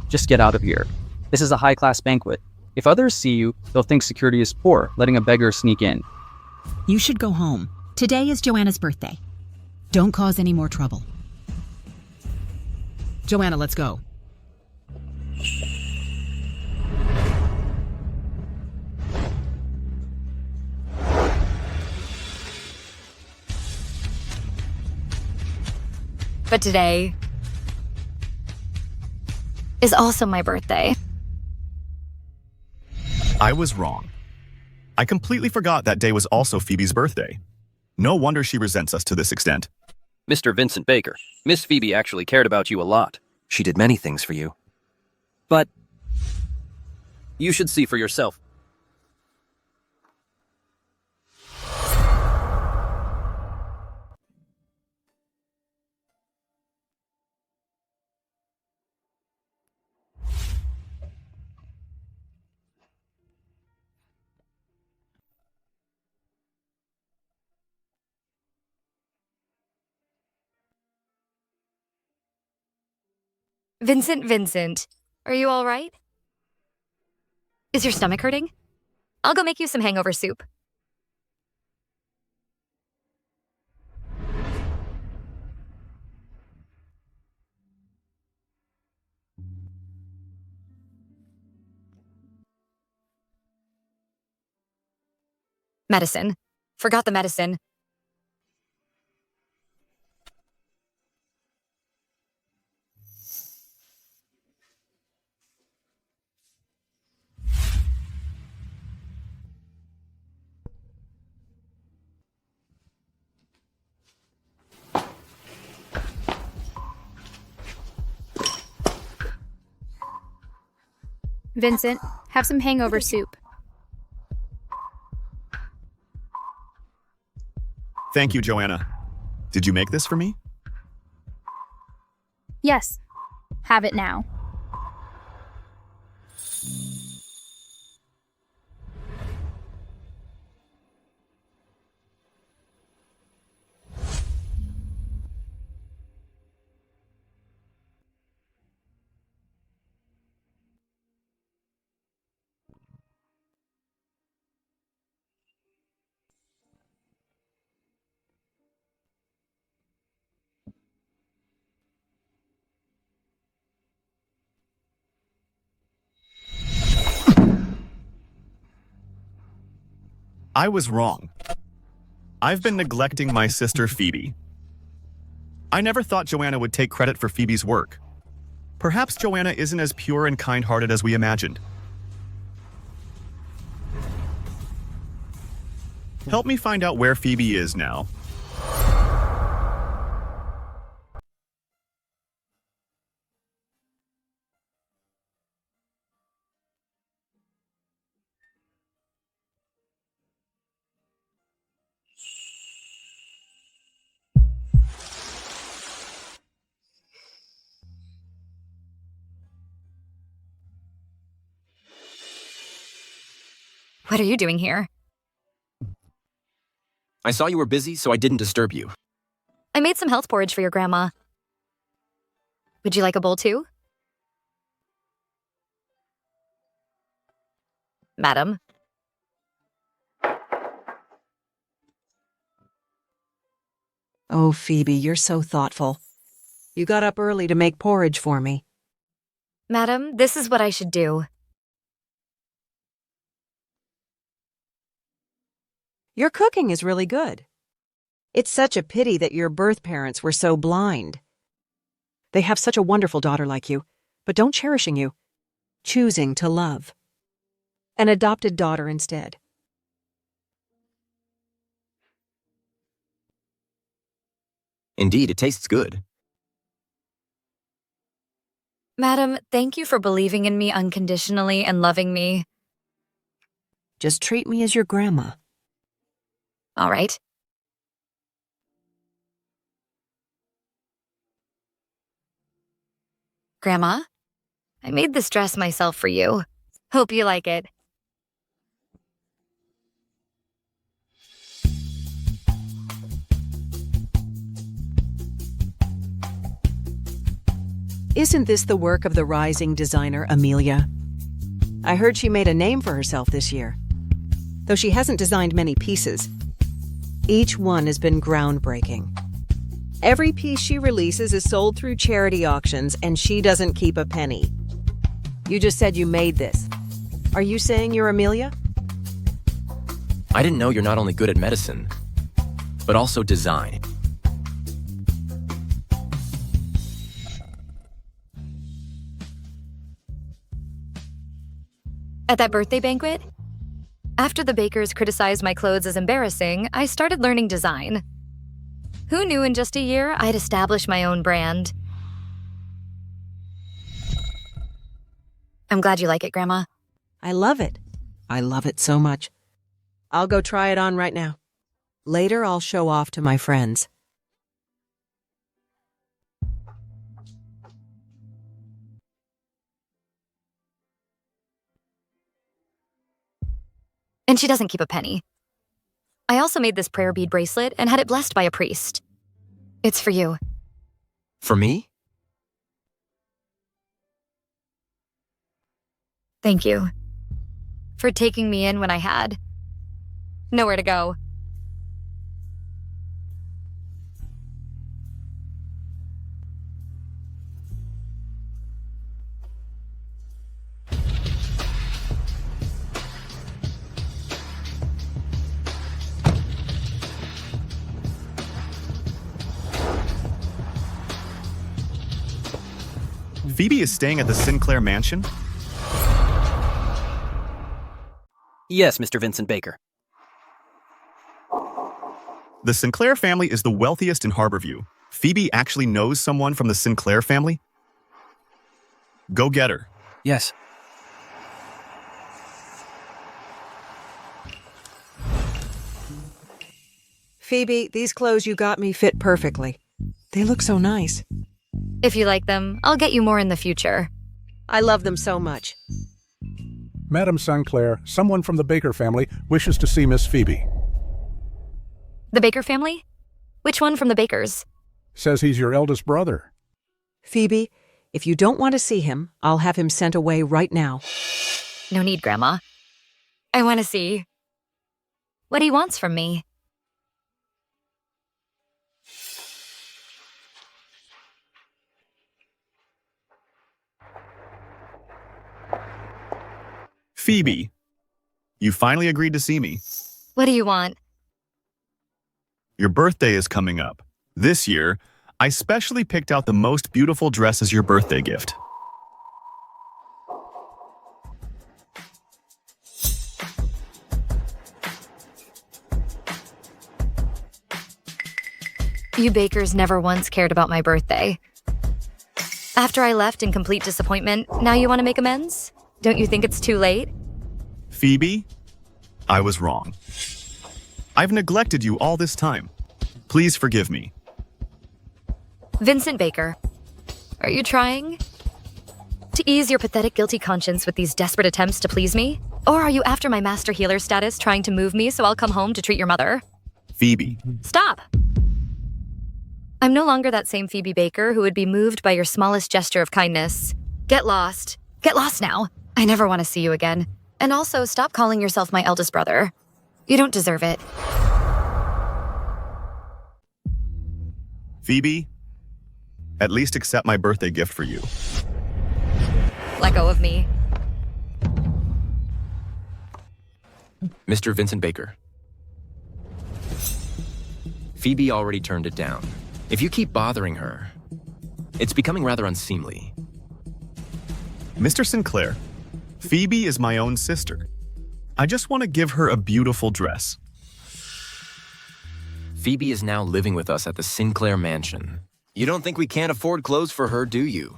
Just get out of here. This is a high-class banquet. If others see you, they'll think security is poor, letting a beggar sneak in. You should go home. Today is Joanna's birthday. Don't cause any more trouble. Joanna, let's go. But today is also my birthday. I was wrong. I completely forgot that day was also Phoebe's birthday. No wonder she resents us to this extent. Mr. Vincent Baker, Miss Phoebe actually cared about you a lot. She did many things for you. But you should see for yourself. Vincent, are you all right? Is your stomach hurting? I'll go make you some hangover soup. Medicine. Forgot the medicine. Vincent, have some hangover soup. Thank you, Joanna. Did you make this for me? Yes. Have it now. I was wrong. I've been neglecting my sister Phoebe. I never thought Joanna would take credit for Phoebe's work. Perhaps Joanna isn't as pure and kind-hearted as we imagined. Help me find out where Phoebe is now. What are you doing here? I saw you were busy, so I didn't disturb you. I made some health porridge for your grandma. Would you like a bowl too? Madam? Oh, Phoebe, you're so thoughtful. You got up early to make porridge for me. Madam, this is what I should do. Your cooking is really good. It's such a pity that your birth parents were so blind. They have such a wonderful daughter like you, but don't cherishing you, choosing to love. An adopted daughter instead. Indeed, it tastes good. Madam, thank you for believing in me unconditionally and loving me. Just treat me as your grandma. All right. Grandma, I made this dress myself for you. Hope you like it. Isn't this the work of the rising designer, Amelia? I heard she made a name for herself this year. Though she hasn't designed many pieces, each one has been groundbreaking. Every piece she releases is sold through charity auctions, and she doesn't keep a penny. You just said you made this. Are you saying you're Amelia? I didn't know you're not only good at medicine, but also design. At that birthday banquet, after the bakers criticized my clothes as embarrassing, I started learning design. Who knew in just a year I'd establish my own brand? I'm glad you like it, Grandma. I love it. I love it so much. I'll go try it on right now. Later, I'll show off to my friends. And she doesn't keep a penny. I also made this prayer bead bracelet and had it blessed by a priest. It's for you. For me? Thank you. For taking me in when I had nowhere to go. Phoebe is staying at the Sinclair mansion? Yes, Mr. Vincent Baker. The Sinclair family is the wealthiest in Harborview. Phoebe actually knows someone from the Sinclair family? Go get her. Yes. Phoebe, these clothes you got me fit perfectly. They look so nice. If you like them, I'll get you more in the future. I love them so much. Madam Sinclair, someone from the Baker family wishes to see Miss Phoebe. The Baker family? Which one from the Bakers? Says he's your eldest brother. Phoebe, if you don't want to see him, I'll have him sent away right now. No need, Grandma. I want to see what he wants from me. Phoebe, you finally agreed to see me. What do you want? Your birthday is coming up. This year, I specially picked out the most beautiful dress as your birthday gift. You Bakers never once cared about my birthday. After I left in complete disappointment, now you want to make amends? Don't you think it's too late? Phoebe, I was wrong. I've neglected you all this time. Please forgive me. Vincent Baker, are you trying to ease your pathetic guilty conscience with these desperate attempts to please me? Or are you after my master healer status trying to move me so I'll come home to treat your mother? Phoebe. Stop! I'm no longer that same Phoebe Baker who would be moved by your smallest gesture of kindness. Get lost. Get lost now. I never want to see you again. And also, stop calling yourself my eldest brother. You don't deserve it. Phoebe, at least accept my birthday gift for you. Let go of me. Mr. Vincent Baker. Phoebe already turned it down. If you keep bothering her, it's becoming rather unseemly. Mr. Sinclair, Phoebe is my own sister. I just want to give her a beautiful dress. Phoebe is now living with us at the Sinclair mansion. You don't think we can't afford clothes for her, do you?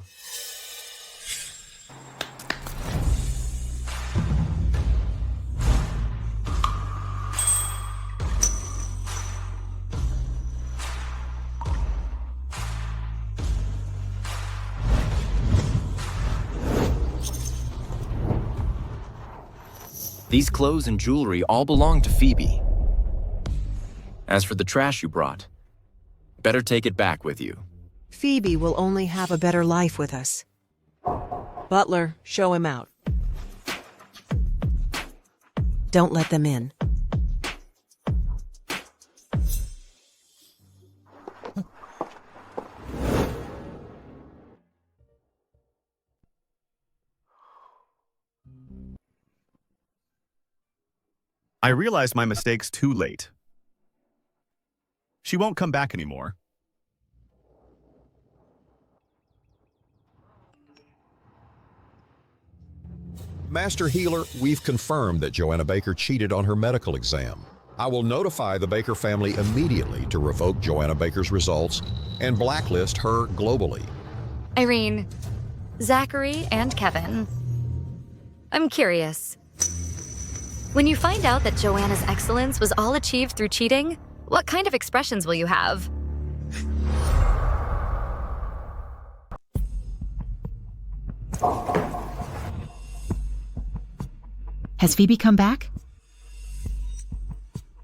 These clothes and jewelry all belong to Phoebe. As for the trash you brought, better take it back with you. Phoebe will only have a better life with us. Butler, show him out. Don't let them in. I realized my mistakes too late. She won't come back anymore. Master Healer, we've confirmed that Joanna Baker cheated on her medical exam. I will notify the Baker family immediately to revoke Joanna Baker's results and blacklist her globally. Irene, Zachary, and Kevin. I'm curious. When you find out that Joanna's excellence was all achieved through cheating, what kind of expressions will you have? Has Phoebe come back?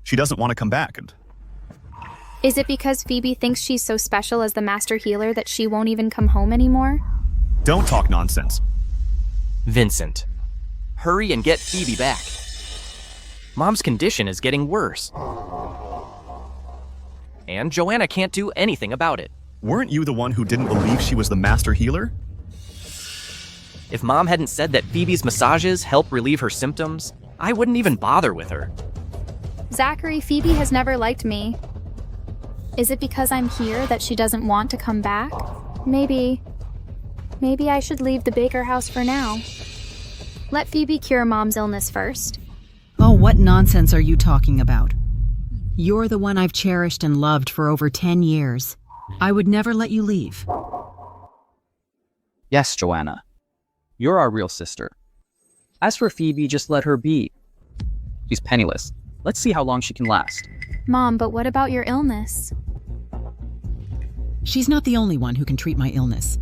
She doesn't want to come back, and Is it because Phoebe thinks she's so special as the master healer that she won't even come home anymore? don't talk nonsense. Vincent, hurry and get Phoebe back. Mom's condition is getting worse. And Joanna can't do anything about it. Weren't you the one who didn't believe she was the master healer? If Mom hadn't said that Phoebe's massages help relieve her symptoms, I wouldn't even bother with her. Zachary, Phoebe has never liked me. Is it because I'm here that she doesn't want to come back? Maybe I should leave the Baker house for now. Let Phoebe cure Mom's illness first. Oh, what nonsense are you talking about? You're the one I've cherished and loved for over 10 years. I would never let you leave. Yes, Joanna. You're our real sister. As for Phoebe, just let her be. She's penniless. Let's see how long she can last. Mom, but what about your illness? She's not the only one who can treat my illness.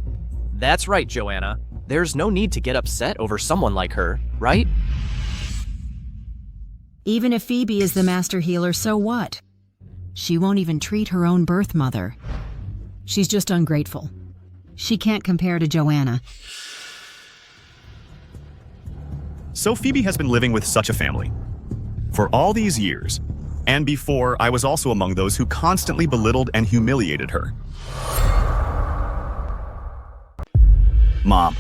That's right, Joanna. There's no need to get upset over someone like her, right? Even if Phoebe is the master healer, so what? She won't even treat her own birth mother. She's just ungrateful. She can't compare to Joanna. So Phoebe has been living with such a family for all these years, and before, I was also among those who constantly belittled and humiliated her. Mom,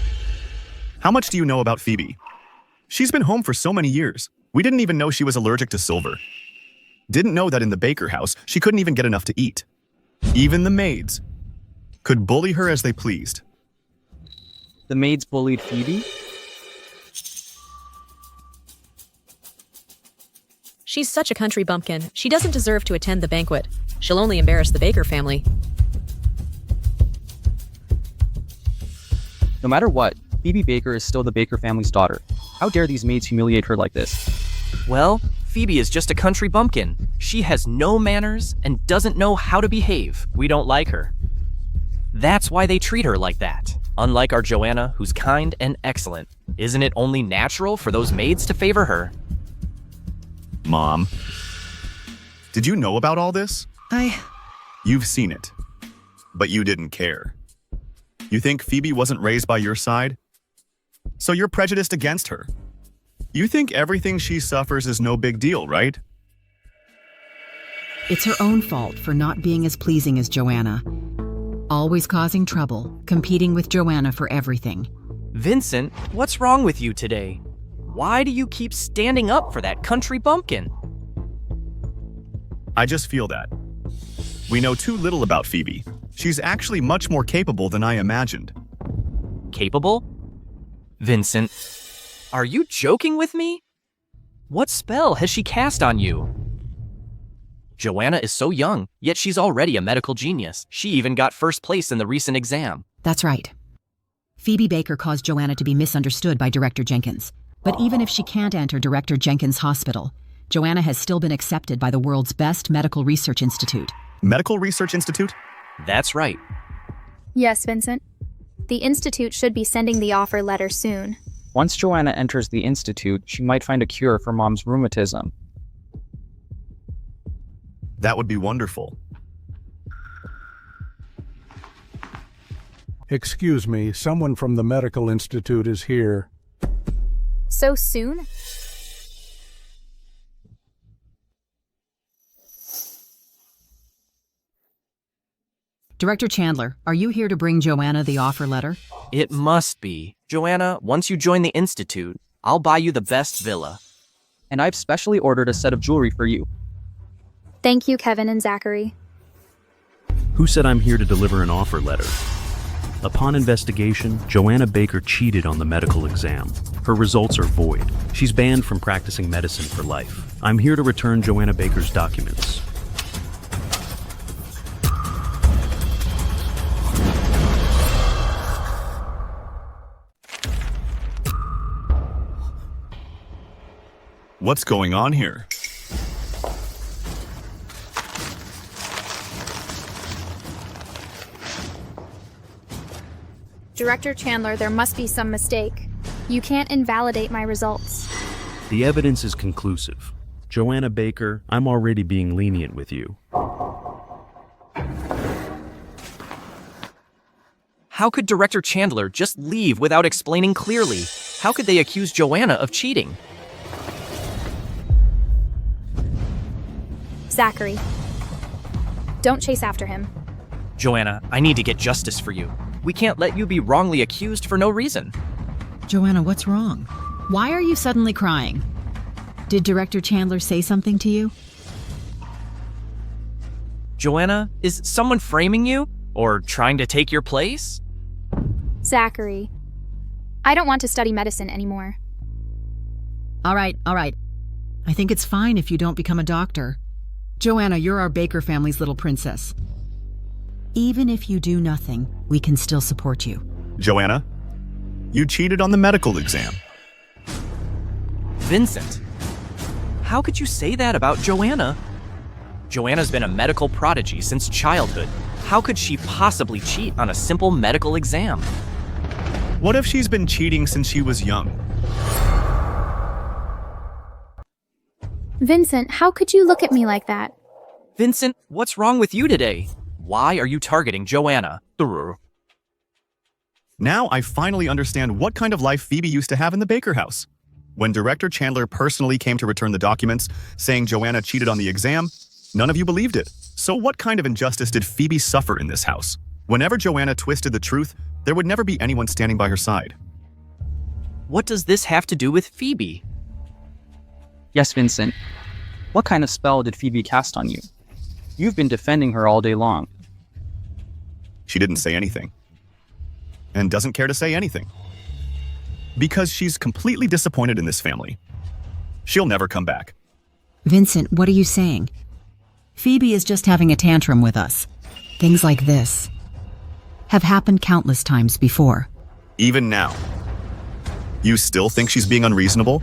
how much do you know about Phoebe? She's been home for so many years. We didn't even know she was allergic to silver. Didn't know that in the Baker house, she couldn't even get enough to eat. Even the maids could bully her as they pleased. The maids bullied Phoebe? She's such a country bumpkin. She doesn't deserve to attend the banquet. She'll only embarrass the Baker family. No matter what, Phoebe Baker is still the Baker family's daughter. How dare these maids humiliate her like this? Well, Phoebe is just a country bumpkin. She has no manners and doesn't know how to behave. We don't like her. That's why they treat her like that. Unlike our Joanna, who's kind and excellent. Isn't it only natural for those maids to favor her? Mom, did you know about all this? You've seen it, but you didn't care. You think Phoebe wasn't raised by your side? So you're prejudiced against her. You think everything she suffers is no big deal, right? It's her own fault for not being as pleasing as Joanna. Always causing trouble, competing with Joanna for everything. Vincent, what's wrong with you today? Why do you keep standing up for that country bumpkin? I just feel that. We know too little about Phoebe. She's actually much more capable than I imagined. Capable? Vincent, are you joking with me? What spell has she cast on you? Joanna is so young, yet she's already a medical genius. She even got first place in the recent exam. That's right. Phoebe Baker caused Joanna to be misunderstood by Director Jenkins. But even if she can't enter Director Jenkins' hospital, Joanna has still been accepted by the world's best medical research institute. Medical Research Institute? That's right. Yes, Vincent. The institute should be sending the offer letter soon. Once Joanna enters the institute, she might find a cure for Mom's rheumatism. That would be wonderful. Excuse me, someone from the medical institute is here. So soon? Director Chandler, are you here to bring Joanna the offer letter? It must be. Joanna, once you join the institute, I'll buy you the best villa. And I've specially ordered a set of jewelry for you. Thank you, Kevin and Zachary. Who said I'm here to deliver an offer letter? Upon investigation, Joanna Baker cheated on the medical exam. Her results are void. She's banned from practicing medicine for life. I'm here to return Joanna Baker's documents. What's going on here? Director Chandler, there must be some mistake. You can't invalidate my results. The evidence is conclusive. Joanna Baker, I'm already being lenient with you. How could Director Chandler just leave without explaining clearly? How could they accuse Joanna of cheating? Zachary, don't chase after him. Joanna, I need to get justice for you. We can't let you be wrongly accused for no reason. Joanna, what's wrong? Why are you suddenly crying? Did Director Chandler say something to you? Joanna, is someone framing you? Or trying to take your place? Zachary, I don't want to study medicine anymore. All right. I think it's fine if you don't become a doctor. Joanna, you're our Baker family's little princess. Even if you do nothing, we can still support you. Joanna, you cheated on the medical exam. Vincent, How could you say that about Joanna? Joanna's been a medical prodigy since childhood. How could she possibly cheat on a simple medical exam? What if she's been cheating since she was young? Vincent, how could you look at me like that? Vincent, what's wrong with you today? Why are you targeting Joanna? Now I finally understand what kind of life Phoebe used to have in the Baker house. When Director Chandler personally came to return the documents, saying Joanna cheated on the exam, none of you believed it. So what kind of injustice did Phoebe suffer in this house? Whenever Joanna twisted the truth, there would never be anyone standing by her side. What does this have to do with Phoebe? Yes, Vincent. What kind of spell did Phoebe cast on you? You've been defending her all day long. She didn't say anything. And doesn't care to say anything. Because she's completely disappointed in this family. She'll never come back. Vincent, what are you saying? Phoebe is just having a tantrum with us. Things like this have happened countless times before. Even now. You still think she's being unreasonable?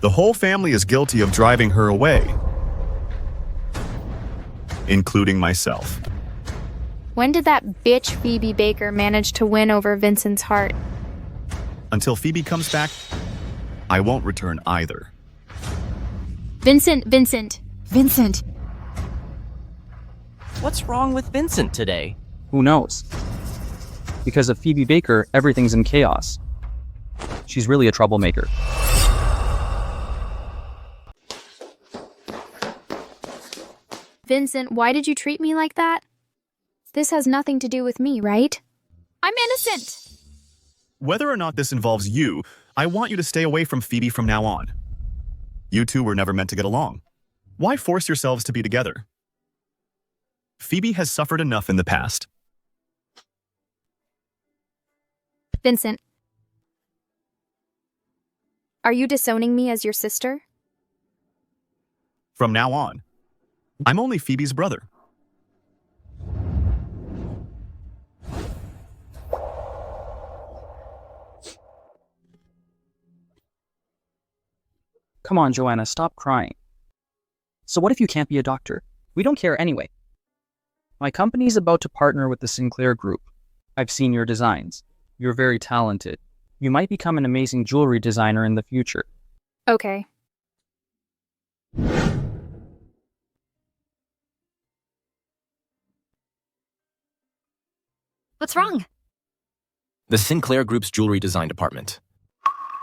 The whole family is guilty of driving her away. Including myself. When did that bitch Phoebe Baker manage to win over Vincent's heart? Until Phoebe comes back, I won't return either. Vincent! Vincent! What's wrong with Vincent today? Who knows? Because of Phoebe Baker, everything's in chaos. She's really a troublemaker. Vincent, why did you treat me like that? This has nothing to do with me, right? I'm innocent! Whether or not this involves you, I want you to stay away from Phoebe from now on. You two were never meant to get along. Why force yourselves to be together? Phoebe has suffered enough in the past. Vincent, are you disowning me as your sister? From now on, I'm only Phoebe's brother. Come on, Joanna, stop crying. So what if you can't be a doctor? We don't care anyway. My company's about to partner with the Sinclair Group. I've seen your designs. You're very talented. You might become an amazing jewelry designer in the future. Okay. What's wrong? The Sinclair Group's jewelry design department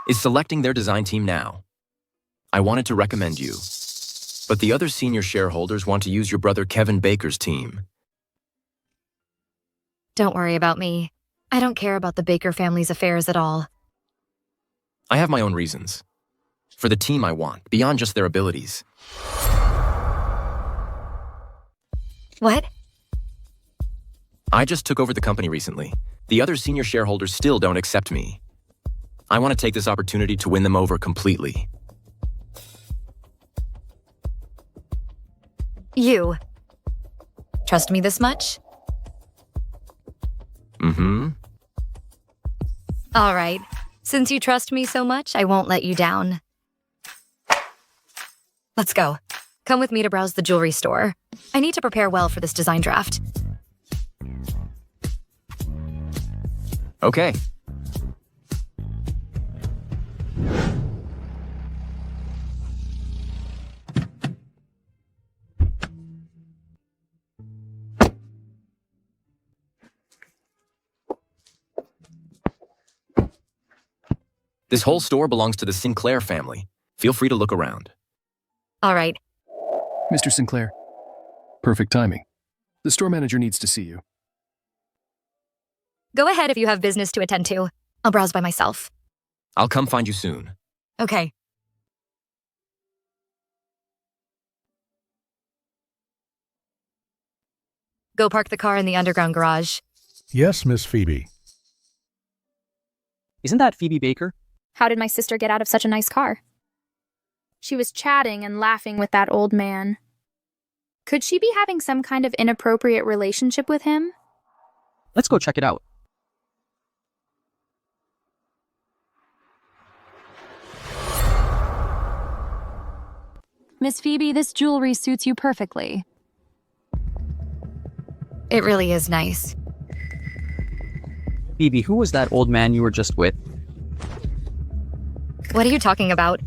is selecting their design team now. I wanted to recommend you, but the other senior shareholders want to use your brother Kevin Baker's team. Don't worry about me. I don't care about the Baker family's affairs at all. I have my own reasons. For the team I want, beyond just their abilities. What? I just took over the company recently. The other senior shareholders still don't accept me. I want to take this opportunity to win them over completely. You. Trust me this much? Mm-hmm. All right. Since you trust me so much, I won't let you down. Let's go. Come with me to browse the jewelry store. I need to prepare well for this design draft. Okay. This whole store belongs to the Sinclair family. Feel free to look around. All right. Mr. Sinclair, perfect timing. The store manager needs to see you. Go ahead if you have business to attend to. I'll browse by myself. I'll come find you soon. Okay. Go park the car in the underground garage. Yes, Miss Phoebe. Isn't that Phoebe Baker? How did my sister get out of such a nice car? She was chatting and laughing with that old man. Could she be having some kind of inappropriate relationship with him? Let's go check it out. Miss Phoebe, this jewelry suits you perfectly. It really is nice. Phoebe, who was that old man you were just with? What are you talking about?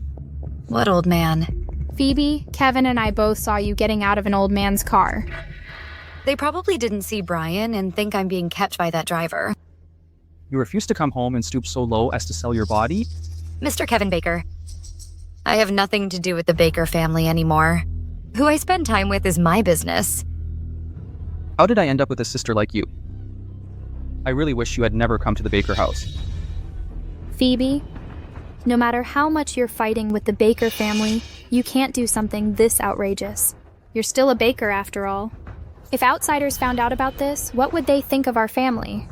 What old man? Phoebe, Kevin and I both saw you getting out of an old man's car. They probably didn't see Brian and think I'm being kept by that driver. You refused to come home and stoop so low as to sell your body? Mr. Kevin Baker, I have nothing to do with the Baker family anymore. Who I spend time with is my business. How did I end up with a sister like you? I really wish you had never come to the Baker house. Phoebe, no matter how much you're fighting with the Baker family, you can't do something this outrageous. You're still a Baker after all. If outsiders found out about this, what would they think of our family?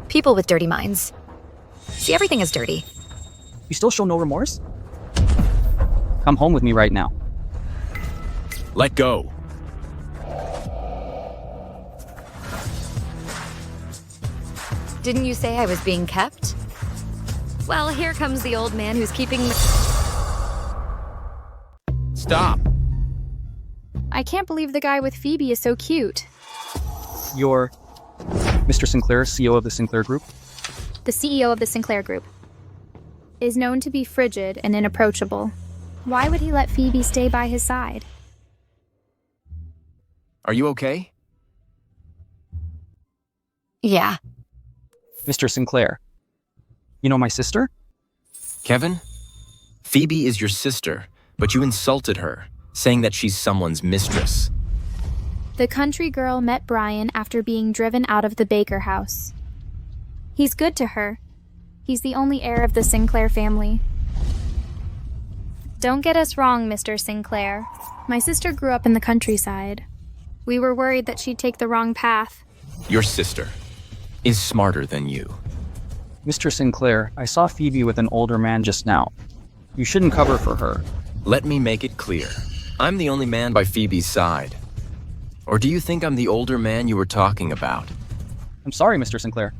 People with dirty minds. See everything as dirty. You still show no remorse? Come home with me right now. Let go. Didn't you say I was being kept? Well, here comes the old man who's keeping me. Stop. I can't believe the guy with Phoebe is so cute. You're Mr. Sinclair, CEO of the Sinclair Group? The CEO of the Sinclair Group is known to be frigid and inapproachable. Why would he let Phoebe stay by his side? Are you okay? Yeah. Mr. Sinclair, you know my sister? Kevin? Phoebe is your sister, but you insulted her, saying that she's someone's mistress. The country girl met Brian after being driven out of the Baker house. He's good to her. He's the only heir of the Sinclair family. Don't get us wrong, Mr. Sinclair. My sister grew up in the countryside. We were worried that she'd take the wrong path. Your sister is smarter than you. Mr. Sinclair, I saw Phoebe with an older man just now. You shouldn't cover for her. Let me make it clear. I'm the only man by Phoebe's side. Or do you think I'm the older man you were talking about? I'm sorry, Mr. Sinclair.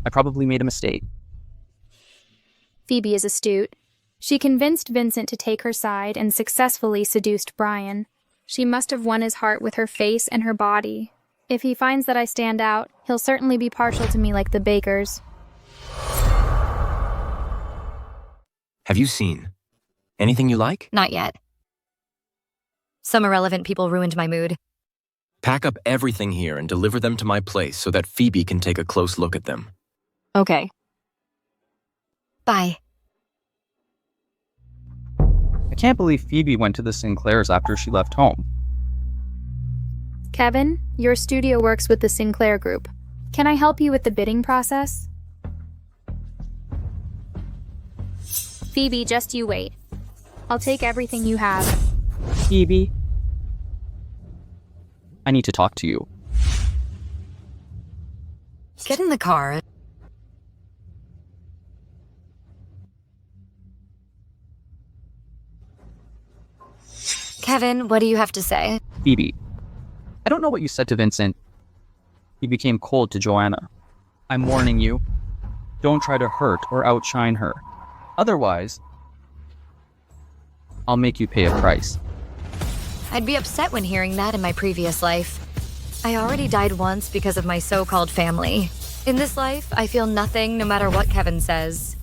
I probably made a mistake. Phoebe is astute. She convinced Vincent to take her side and successfully seduced Brian. She must have won his heart with her face and her body. If he finds that I stand out, he'll certainly be partial to me like the Bakers. Have you seen anything you like? Not yet. Some irrelevant people ruined my mood. Pack up everything here and deliver them to my place so that Phoebe can take a close look at them. Okay. Bye. I can't believe Phoebe went to the Sinclairs after she left home. Kevin, your studio works with the Sinclair Group. Can I help you with the bidding process? Phoebe, just you wait. I'll take everything you have. Phoebe, I need to talk to you. Get in the car. Kevin, what do you have to say? Phoebe, I don't know what you said to Vincent. He became cold to Joanna. I'm warning you. Don't try to hurt or outshine her. Otherwise, I'll make you pay a price. I'd be upset when hearing that in my previous life. I already died once because of my so-called family. In this life, I feel nothing no matter what Kevin says.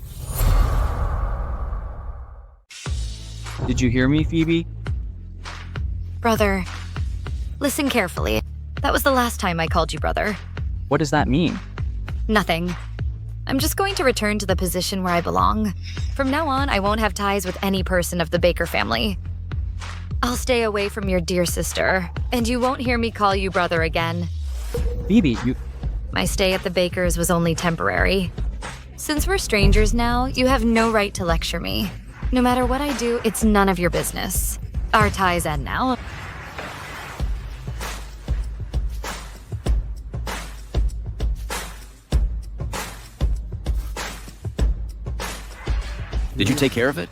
Did you hear me, Phoebe? Brother, listen carefully. That was the last time I called you brother. What does that mean? Nothing. I'm just going to return to the position where I belong. From now on, I won't have ties with any person of the Baker family. I'll stay away from your dear sister, and you won't hear me call you brother again. Phoebe, you... My stay at the Bakers was only temporary. Since we're strangers now, you have no right to lecture me. No matter what I do, it's none of your business. Our ties end now. Did you take care of it?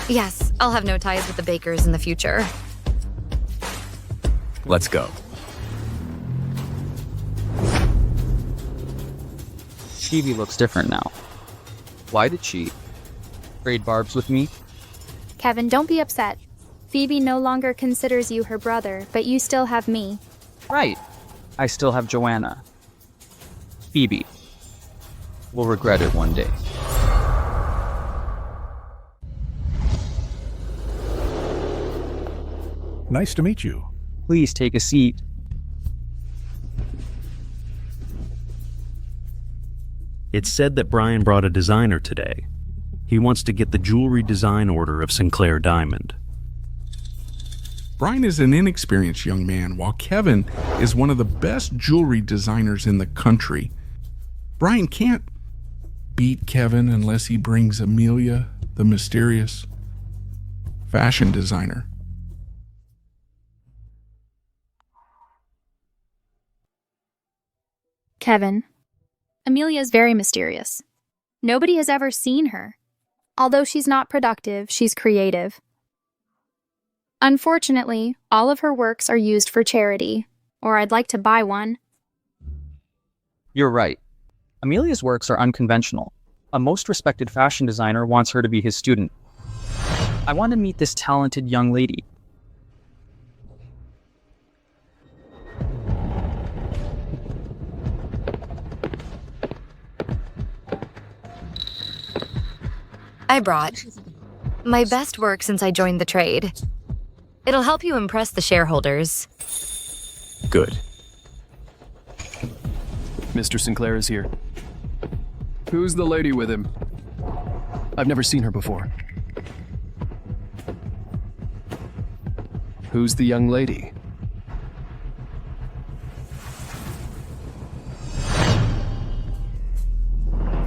Yes, I'll have no ties with the Bakers in the future. Let's go. Phoebe looks different now. Why did she trade barbs with me? Kevin, don't be upset. Phoebe no longer considers you her brother, but you still have me. Right. I still have Joanna. Phoebe will regret it one day. Nice to meet you. Please take a seat. It's said that Brian brought a designer today. He wants to get the jewelry design order of Sinclair Diamond. Brian is an inexperienced young man, while Kevin is one of the best jewelry designers in the country. Brian can't beat Kevin unless he brings Amelia, the mysterious fashion designer. Kevin, Amelia is very mysterious. Nobody has ever seen her. Although she's not productive, she's creative. Unfortunately, all of her works are used for charity, or I'd like to buy one. You're right. Amelia's works are unconventional. A most respected fashion designer wants her to be his student. I want to meet this talented young lady. I brought my best work since I joined the trade. It'll help you impress the shareholders. Good. Mr. Sinclair is here. Who's the lady with him? I've never seen her before. Who's the young lady?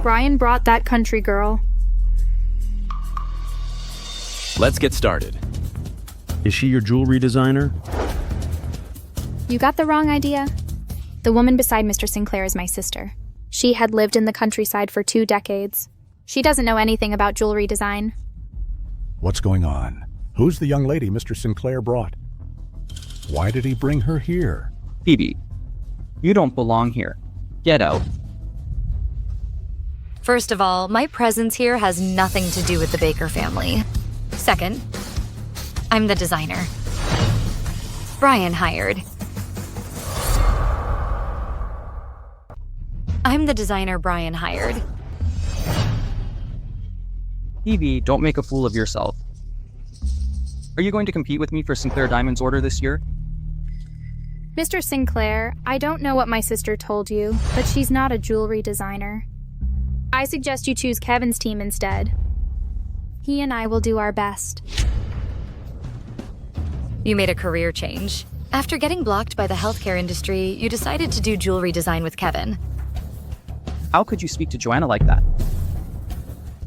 Brian brought that country girl. Let's get started. Is she your jewelry designer? You got the wrong idea. The woman beside Mr. Sinclair is my sister. She had lived in the countryside for 2 decades. She doesn't know anything about jewelry design. What's going on? Who's the young lady Mr. Sinclair brought? Why did he bring her here? Phoebe, you don't belong here. Get out. First of all, my presence here has nothing to do with the Baker family. Second, I'm the designer. Brian hired. I'm the designer Brian hired. Phoebe, don't make a fool of yourself. Are you going to compete with me for Sinclair Diamond's order this year? Mr. Sinclair, I don't know what my sister told you, but she's not a jewelry designer. I suggest you choose Kevin's team instead. He and I will do our best. You made a career change. After getting blocked by the healthcare industry, you decided to do jewelry design with Kevin. How could you speak to Joanna like that?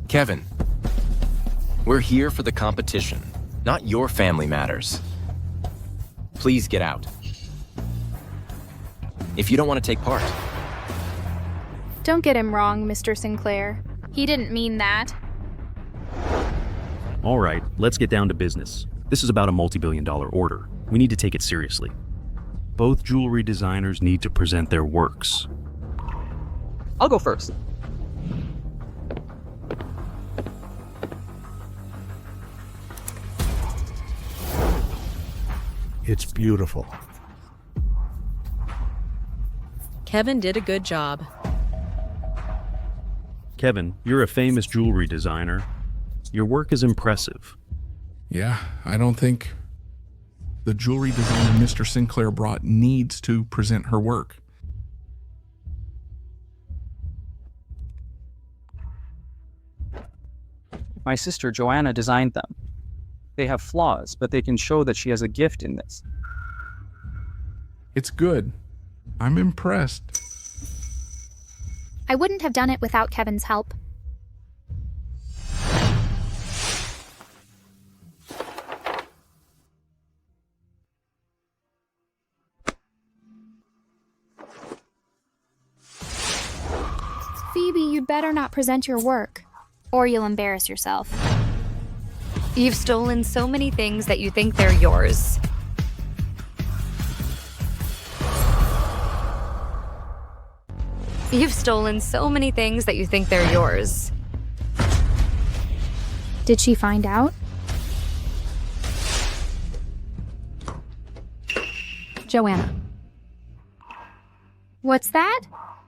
Kevin, we're here for the competition, not your family matters. Please get out. If you don't want to take part. Don't get him wrong, Mr. Sinclair. He didn't mean that. All right, let's get down to business. This is about a multi-billion-dollar order. We need to take it seriously. Both jewelry designers need to present their works. I'll go first. It's beautiful. Kevin did a good job. Kevin, you're a famous jewelry designer. Your work is impressive. Yeah, I don't think the jewelry designer Mr. Sinclair brought needs to present her work. My sister Joanna designed them. They have flaws, but they can show that she has a gift in this. It's good. I'm impressed. I wouldn't have done it without Kevin's help. Phoebe, you'd better not present your work, or you'll embarrass yourself. You've stolen so many things that you think they're yours. You've stolen so many things that you think they're yours. Did she find out? Joanna. What's that?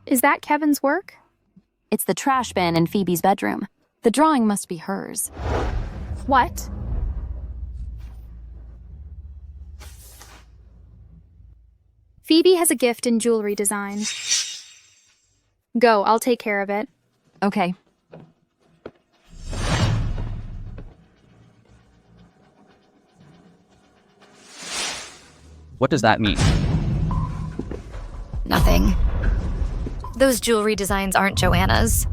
Is that Kevin's work? It's the trash bin in Phoebe's bedroom. The drawing must be hers. What? Phoebe has a gift in jewelry design. Go, I'll take care of it. Okay. What does that mean? Nothing. Those jewelry designs aren't Joanna's.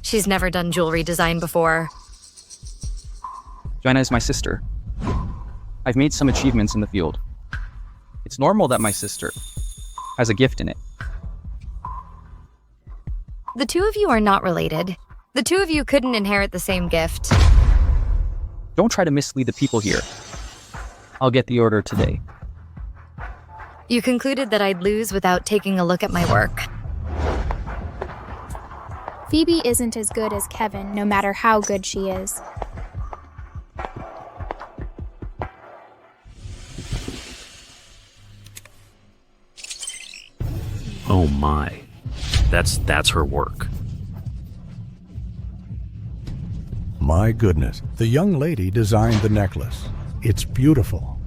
She's never done jewelry design before. Joanna is my sister. I've made some achievements in the field. It's normal that my sister has a gift in it. The two of you are not related. The two of you couldn't inherit the same gift. Don't try to mislead the people here. I'll get the order today. You concluded that I'd lose without taking a look at my work. Phoebe isn't as good as Kevin, no matter how good she is. Oh my. That's her work. My goodness, the young lady designed the necklace. It's beautiful.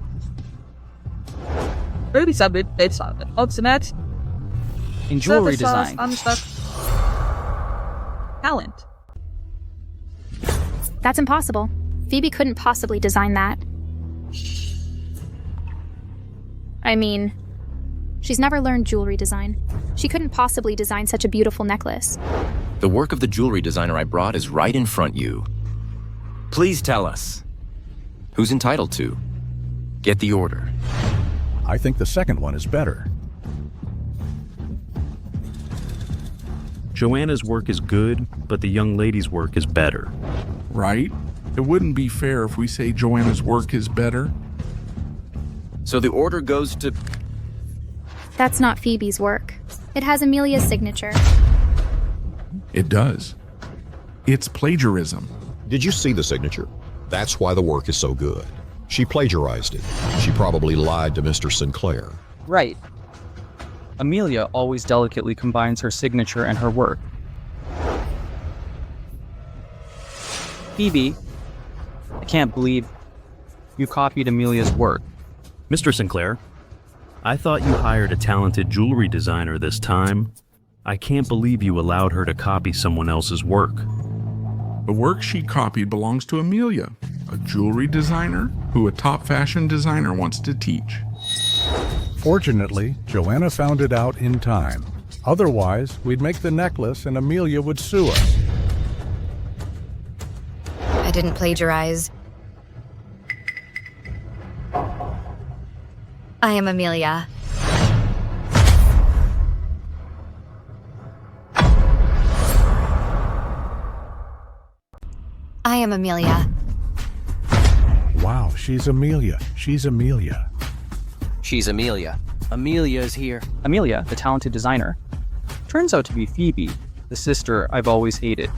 In jewelry design. Talent. That's impossible. Phoebe couldn't possibly design that. I mean, she's never learned jewelry design. She couldn't possibly design such a beautiful necklace. The work of the jewelry designer I brought is right in front you. Please tell us. Who's entitled to? Get the order. I think the second one is better. Joanna's work is good, but the young lady's work is better. Right? It wouldn't be fair if we say Joanna's work is better. So the order goes to... That's not Phoebe's work. It has Amelia's signature. It does. It's plagiarism. Did you see the signature? That's why the work is so good. She plagiarized it. She probably lied to Mr. Sinclair. Right. Amelia always delicately combines her signature and her work. Phoebe, I can't believe you copied Amelia's work. Mr. Sinclair, I thought you hired a talented jewelry designer this time. I can't believe you allowed her to copy someone else's work. The work she copied belongs to Amelia, a jewelry designer who a top fashion designer wants to teach. Fortunately, Joanna found it out in time. Otherwise, we'd make the necklace and Amelia would sue us. I didn't plagiarize. I am Amelia. I am Amelia. Wow, she's Amelia. She's Amelia. She's Amelia. Amelia's here. Amelia, the talented designer, turns out to be Phoebe, the sister I've always hated.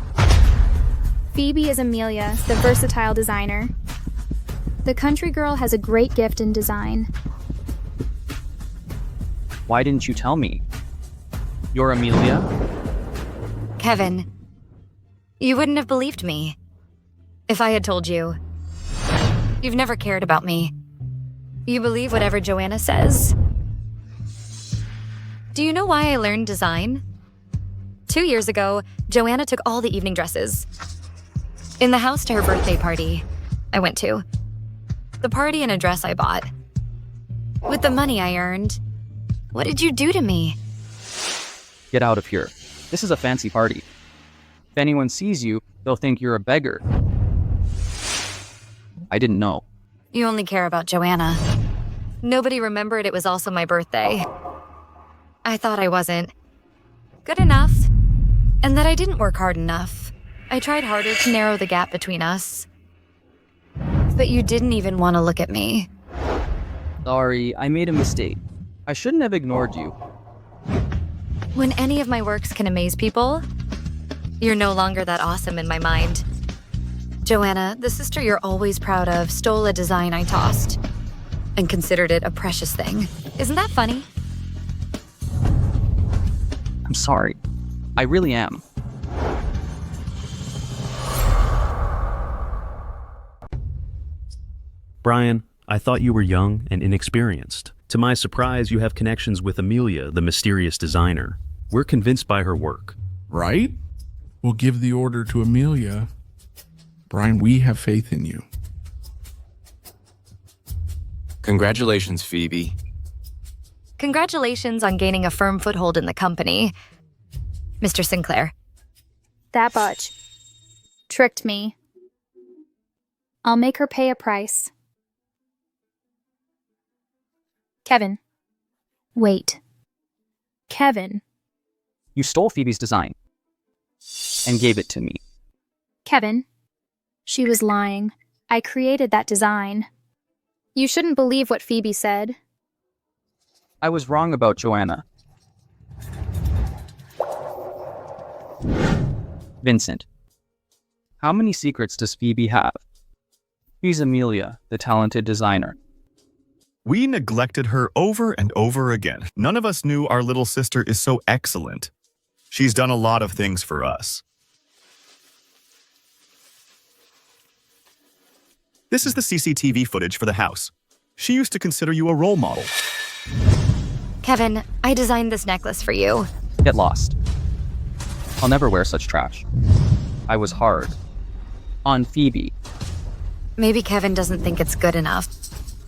Phoebe is Amelia, the versatile designer. The country girl has a great gift in design. Why didn't you tell me? You're Amelia? Kevin, you wouldn't have believed me if I had told you. You've never cared about me. You believe whatever Joanna says. Do you know why I learned design? 2 years ago, Joanna took all the evening dresses in the house to her birthday party I went to. The party and a dress I bought. With the money I earned, what did you do to me? Get out of here. This is a fancy party. If anyone sees you, they'll think you're a beggar. I didn't know. You only care about Joanna. Nobody remembered it was also my birthday. I thought I wasn't good enough, and that I didn't work hard enough. I tried harder to narrow the gap between us. But you didn't even want to look at me. Sorry, I made a mistake. I shouldn't have ignored you. When any of my works can amaze people, you're no longer that awesome in my mind. Joanna, the sister you're always proud of, stole a design I tossed and considered it a precious thing. Isn't that funny? I'm sorry. I really am. Brian, I thought you were young and inexperienced. To my surprise, you have connections with Amelia, the mysterious designer. We're convinced by her work. Right? We'll give the order to Amelia. Brian, we have faith in you. Congratulations, Phoebe. Congratulations on gaining a firm foothold in the company, Mr. Sinclair. That butch tricked me. I'll make her pay a price. Kevin. Wait. Kevin. You stole Phoebe's design and gave it to me. Kevin. She was lying. I created that design. You shouldn't believe what Phoebe said. I was wrong about Joanna. Vincent. How many secrets does Phoebe have? She's Amelia, the talented designer. We neglected her over and over again. None of us knew our little sister is so excellent. She's done a lot of things for us. This is the CCTV footage for the house. She used to consider you a role model. Kevin, I designed this necklace for you. Get lost. I'll never wear such trash. I was hard. On Phoebe. Maybe Kevin doesn't think it's good enough.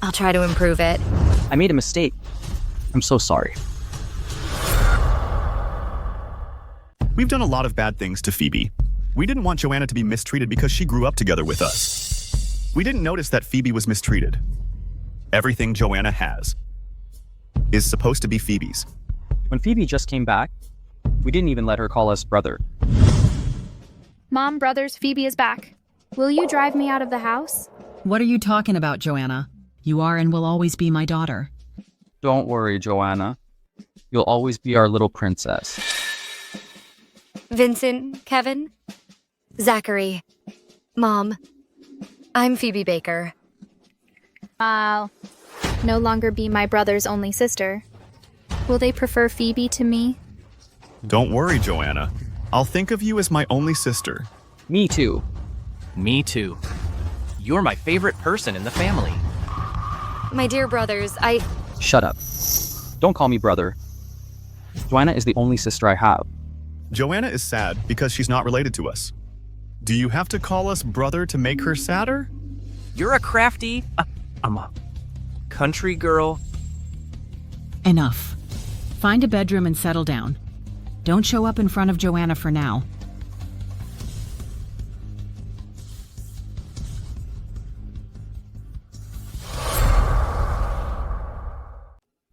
I'll try to improve it. I made a mistake. I'm so sorry. We've done a lot of bad things to Phoebe. We didn't want Joanna to be mistreated because she grew up together with us. We didn't notice that Phoebe was mistreated. Everything Joanna has is supposed to be Phoebe's. When Phoebe just came back, we didn't even let her call us brother. Mom, brothers, Phoebe is back. Will you drive me out of the house? What are you talking about, Joanna? You are and will always be my daughter. Don't worry, Joanna. You'll always be our little princess. Vincent, Kevin, Zachary, Mom, I'm Phoebe Baker. I'll no longer be my brother's only sister. Will they prefer Phoebe to me? Don't worry, Joanna. I'll think of you as my only sister. Me too. Me too. You're my favorite person in the family. My dear brothers, Shut up. Don't call me brother. Joanna is the only sister I have. Joanna is sad because she's not related to us. Do you have to call us brother to make her sadder? You're a crafty, I'm a country girl. Enough. Find a bedroom and settle down. Don't show up in front of Joanna for now.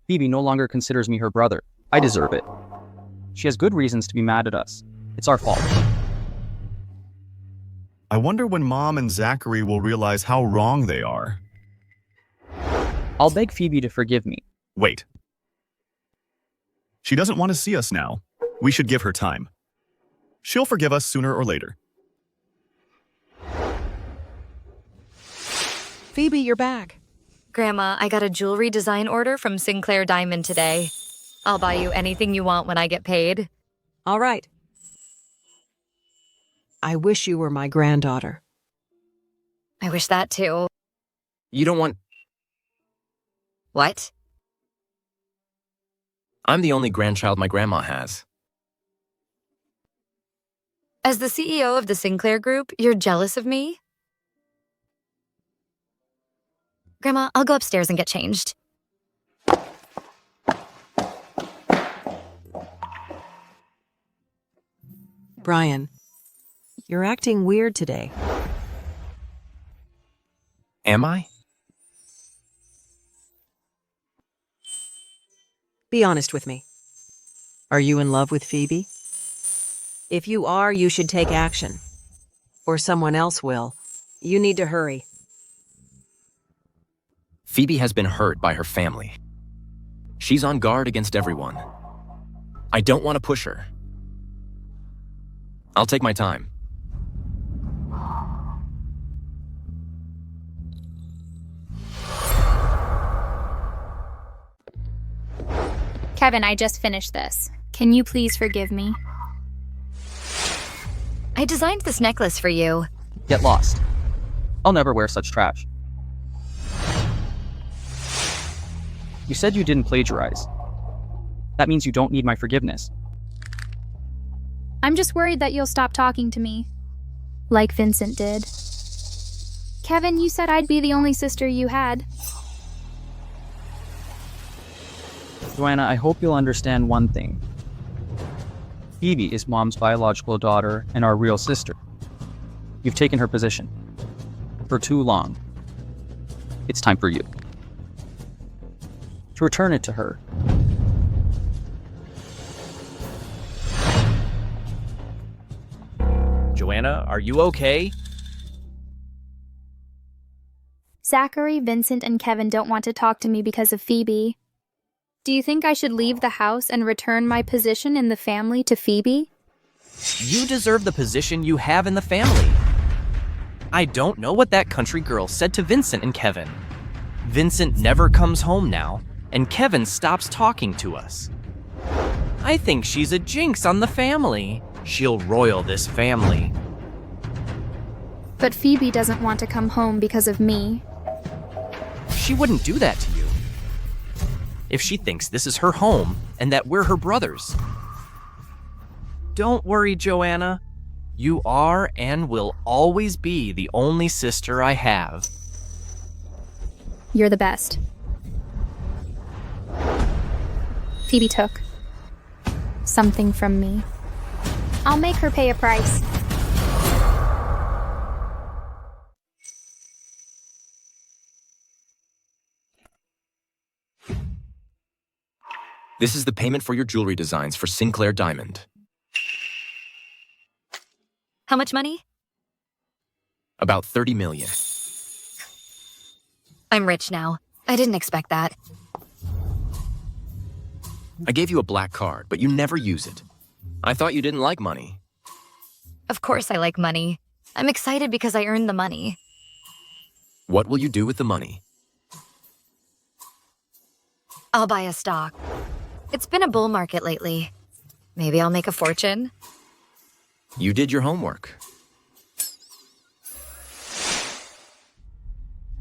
Phoebe no longer considers me her brother. I deserve it. She has good reasons to be mad at us. It's our fault. I wonder when Mom and Zachary will realize how wrong they are. I'll beg Phoebe to forgive me. Wait. She doesn't want to see us now. We should give her time. She'll forgive us sooner or later. Phoebe, you're back. Grandma, I got a jewelry design order from Sinclair Diamond today. I'll buy you anything you want when I get paid. All right. I wish you were my granddaughter. I wish that too. You don't want... What? I'm the only grandchild my grandma has. As the CEO of the Sinclair Group, you're jealous of me? Grandma, I'll go upstairs and get changed. Brian, you're acting weird today. Am I? Be honest with me. Are you in love with Phoebe? If you are, you should take action. Or someone else will. You need to hurry. Phoebe has been hurt by her family. She's on guard against everyone. I don't want to push her. I'll take my time. Kevin, I just finished this. Can you please forgive me? I designed this necklace for you. Get lost. I'll never wear such trash. You said you didn't plagiarize. That means you don't need my forgiveness. I'm just worried that you'll stop talking to me. Like Vincent did. Kevin, you said I'd be the only sister you had. Joanna, I hope you'll understand one thing. Phoebe is Mom's biological daughter and our real sister. You've taken her position. For too long. It's time for you to return it to her. Joanna, are you okay? Zachary, Vincent, and Kevin don't want to talk to me because of Phoebe. Do you think I should leave the house and return my position in the family to Phoebe? You deserve the position you have in the family. I don't know what that country girl said to Vincent and Kevin. Vincent never comes home now, and Kevin stops talking to us. I think she's a jinx on the family. She'll roil this family. But Phoebe doesn't want to come home because of me. She wouldn't do that to you. If she thinks this is her home and that we're her brothers. Don't worry, Joanna. You are and will always be the only sister I have. You're the best. Phoebe took something from me. I'll make her pay a price. This is the payment for your jewelry designs for Sinclair Diamond. How much money? About 30 million. I'm rich now. I didn't expect that. I gave you a black card, but you never use it. I thought you didn't like money. Of course I like money. I'm excited because I earned the money. What will you do with the money? I'll buy a stock. It's been a bull market lately. Maybe I'll make a fortune. You did your homework.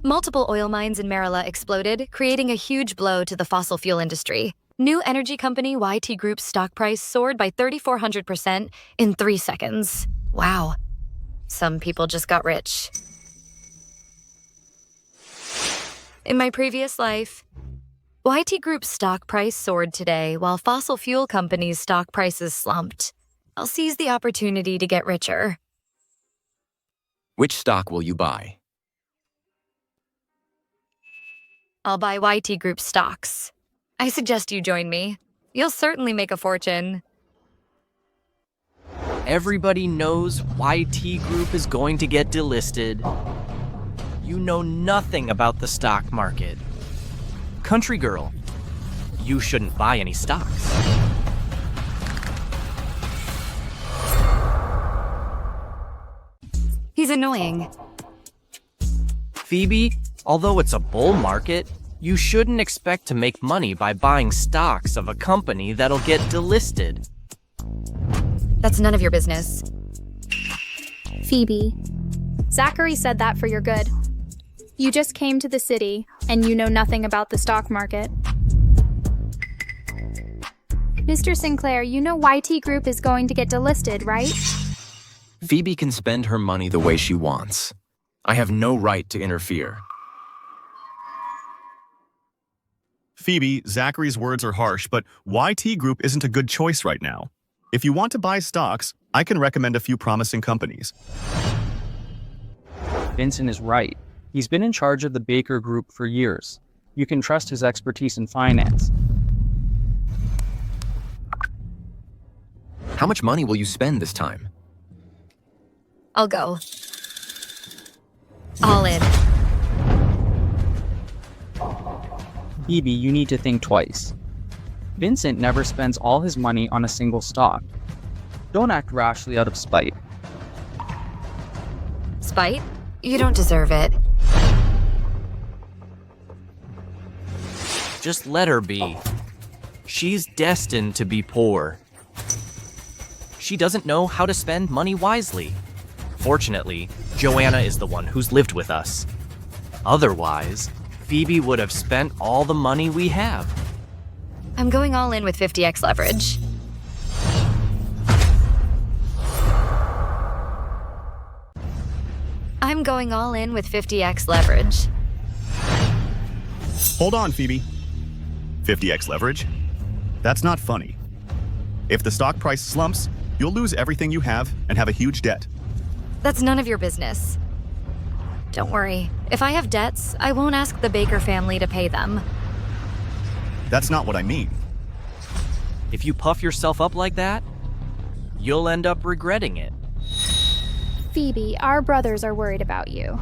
Multiple oil mines in Marilla exploded, creating a huge blow to the fossil fuel industry. New energy company YT Group's stock price soared by 3,400% in 3 seconds. Wow. Some people just got rich. In my previous life, YT Group's stock price soared today while fossil fuel companies' stock prices slumped. I'll seize the opportunity to get richer. Which stock will you buy? I'll buy YT Group stocks. I suggest you join me. You'll certainly make a fortune. Everybody knows YT Group is going to get delisted. You know nothing about the stock market. Country girl, you shouldn't buy any stocks. He's annoying. Phoebe, although it's a bull market, you shouldn't expect to make money by buying stocks of a company that'll get delisted. That's none of your business. Phoebe, Zachary said that for your good. You just came to the city, and you know nothing about the stock market. Mr. Sinclair, you know YT Group is going to get delisted, right? Phoebe can spend her money the way she wants. I have no right to interfere. Phoebe, Zachary's words are harsh, but YT Group isn't a good choice right now. If you want to buy stocks, I can recommend a few promising companies. Vincent is right. He's been in charge of the Baker Group for years. You can trust his expertise in finance. How much money will you spend this time? I'll go. All in. Phoebe, you need to think twice. Vincent never spends all his money on a single stock. Don't act rashly out of spite. Spite? You don't deserve it. Just let her be. She's destined to be poor. She doesn't know how to spend money wisely. Fortunately, Joanna is the one who's lived with us. Otherwise, Phoebe would have spent all the money we have. I'm going all in with 50x leverage. I'm going all in with 50x leverage. Hold on, Phoebe. 50x leverage? That's not funny. If the stock price slumps, you'll lose everything you have and have a huge debt. That's none of your business. Don't worry. If I have debts, I won't ask the Baker family to pay them. That's not what I mean. If you puff yourself up like that, you'll end up regretting it. Phoebe, our brothers are worried about you.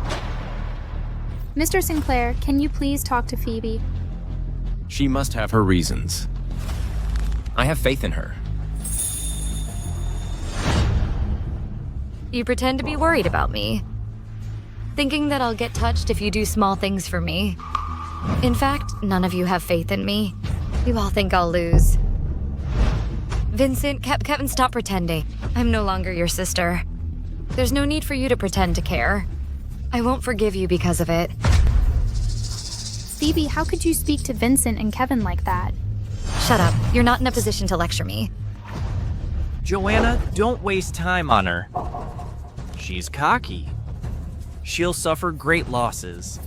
Mr. Sinclair, can you please talk to Phoebe? She must have her reasons. I have faith in her. You pretend to be worried about me, thinking that I'll get touched if you do small things for me. In fact, none of you have faith in me. You all think I'll lose. Vincent, Kevin, stop pretending. I'm no longer your sister. There's no need for you to pretend to care. I won't forgive you because of it. Phoebe, how could you speak to Vincent and Kevin like that? Shut up. You're not in a position to lecture me. Joanna, don't waste time on her. She's cocky. She'll suffer great losses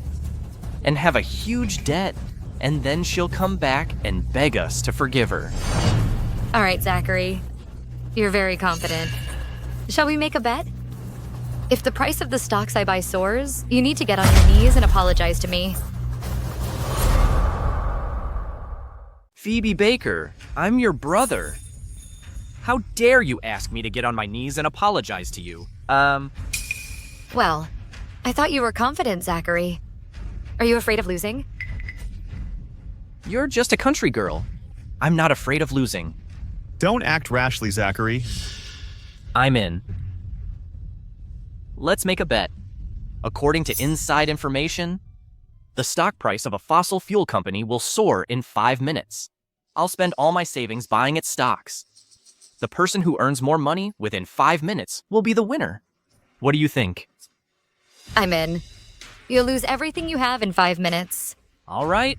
and have a huge debt, and then she'll come back and beg us to forgive her. All right, Zachary. You're very confident. Shall we make a bet? If the price of the stocks I buy soars, you need to get on your knees and apologize to me. Phoebe Baker, I'm your brother. How dare you ask me to get on my knees and apologize to you? Well, I thought you were confident, Zachary. Are you afraid of losing? You're just a country girl. I'm not afraid of losing. Don't act rashly, Zachary. I'm in. Let's make a bet. According to inside information, the stock price of a fossil fuel company will soar in 5 minutes. I'll spend all my savings buying its stocks. The person who earns more money within 5 minutes will be the winner. What do you think? I'm in. You'll lose everything you have in 5 minutes. All right.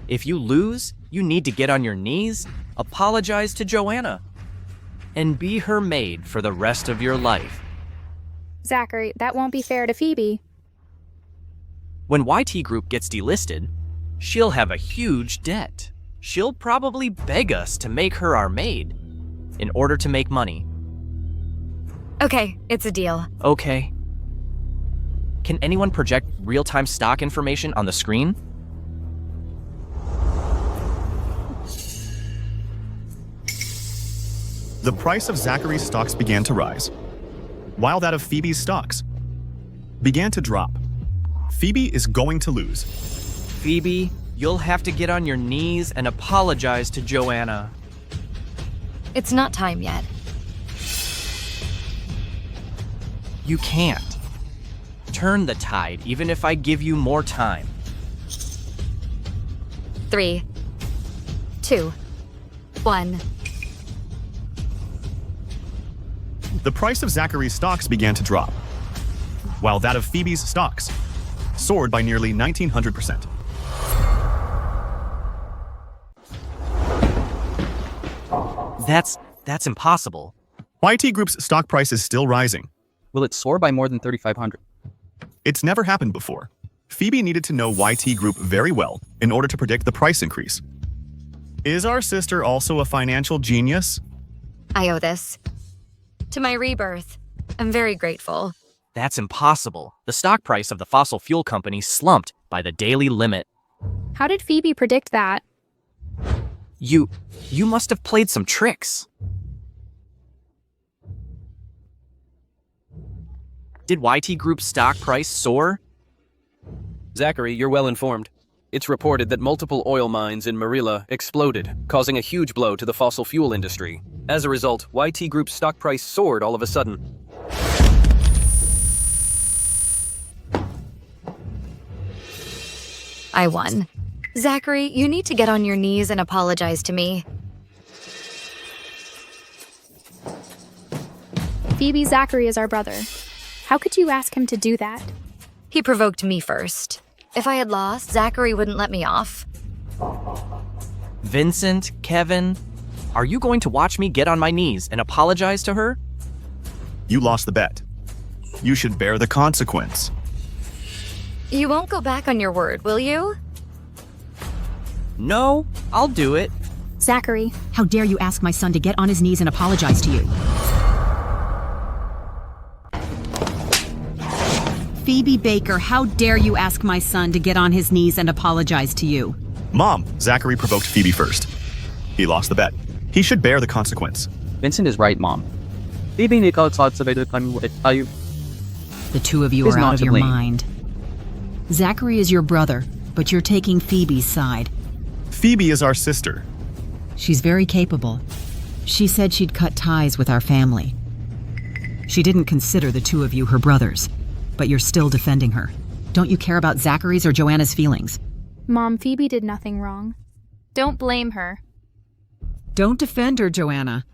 If you lose, you need to get on your knees, apologize to Joanna, and be her maid for the rest of your life. Zachary, that won't be fair to Phoebe. When YT Group gets delisted, she'll have a huge debt. She'll probably beg us to make her our maid in order to make money. Okay, it's a deal. Okay. Can anyone project real-time stock information on the screen? The price of Zachary's stocks began to rise, while that of Phoebe's stocks began to drop. Phoebe is going to lose. Phoebe, you'll have to get on your knees and apologize to Joanna. It's not time yet. You can't. Turn the tide, even if I give you more time. 3, 2, 1. The price of Zachary's stocks began to drop, while that of Phoebe's stocks soared by nearly 1,900%. That's impossible. YT Group's stock price is still rising. Will it soar by more than 3,500? It's never happened before. Phoebe needed to know YT Group very well in order to predict the price increase. Is our sister also a financial genius? I owe this to my rebirth. I'm very grateful. That's impossible. The stock price of the fossil fuel company slumped by the daily limit. How did Phoebe predict that? You must have played some tricks. Did YT Group's stock price soar? Zachary, you're well informed. It's reported that multiple oil mines in Marilla exploded, causing a huge blow to the fossil fuel industry. As a result, YT Group's stock price soared all of a sudden. I won. Zachary, you need to get on your knees and apologize to me. Phoebe, Zachary is our brother. How could you ask him to do that? He provoked me first. If I had lost, Zachary wouldn't let me off. Vincent, Kevin, are you going to watch me get on my knees and apologize to her? You lost the bet. You should bear the consequence. You won't go back on your word, will you? No, I'll do it. Zachary. How dare you ask my son to get on his knees and apologize to you? Phoebe Baker, how dare you ask my son to get on his knees and apologize to you? Mom, Zachary provoked Phoebe first. He lost the bet. He should bear the consequence. Vincent is right, Mom. Phoebe, ikaw at sa tayo. The two of you Is are not out of to your blame. mind. Zachary is your brother, but you're taking Phoebe's side. Phoebe is our sister. She's very capable. She said she'd cut ties with our family. She didn't consider the two of you her brothers, but you're still defending her. Don't you care about Zachary's or Joanna's feelings? Mom, Phoebe did nothing wrong. Don't blame her. Don't defend her, Joanna.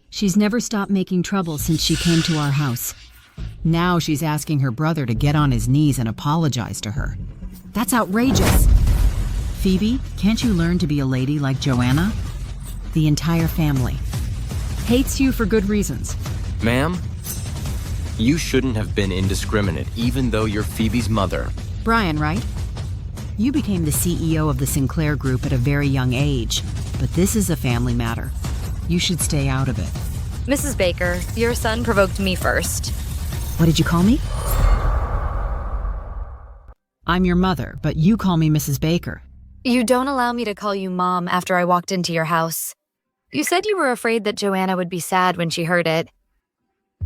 She's never stopped making trouble since she came to our house. Now she's asking her brother to get on his knees and apologize to her. That's outrageous. Phoebe, can't you learn to be a lady like Joanna? The entire family hates you for good reasons. Ma'am, you shouldn't have been indiscriminate, even though you're Phoebe's mother. Brian, right? You became the CEO of the Sinclair Group at a very young age, but this is a family matter. You should stay out of it. Mrs. Baker, your son provoked me first. What did you call me? I'm your mother, but you call me Mrs. Baker. You don't allow me to call you Mom after I walked into your house. You said you were afraid that Joanna would be sad when she heard it,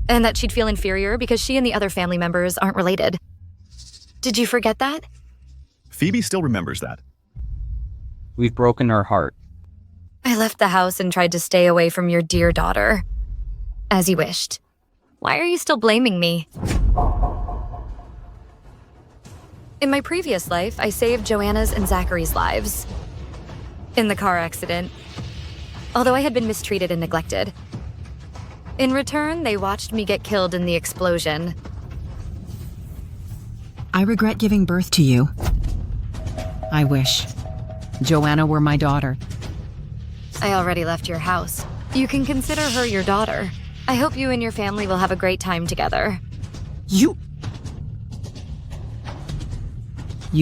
and that she'd feel inferior because she and the other family members aren't related. Did you forget that? Phoebe still remembers that. We've broken her heart. I left the house and tried to stay away from your dear daughter. As you wished. Why are you still blaming me? In my previous life, I saved Joanna's and Zachary's lives. In the car accident. Although I had been mistreated and neglected. In return, they watched me get killed in the explosion. I regret giving birth to you. I wish Joanna were my daughter. I already left your house. You can consider her your daughter. I hope you and your family will have a great time together. You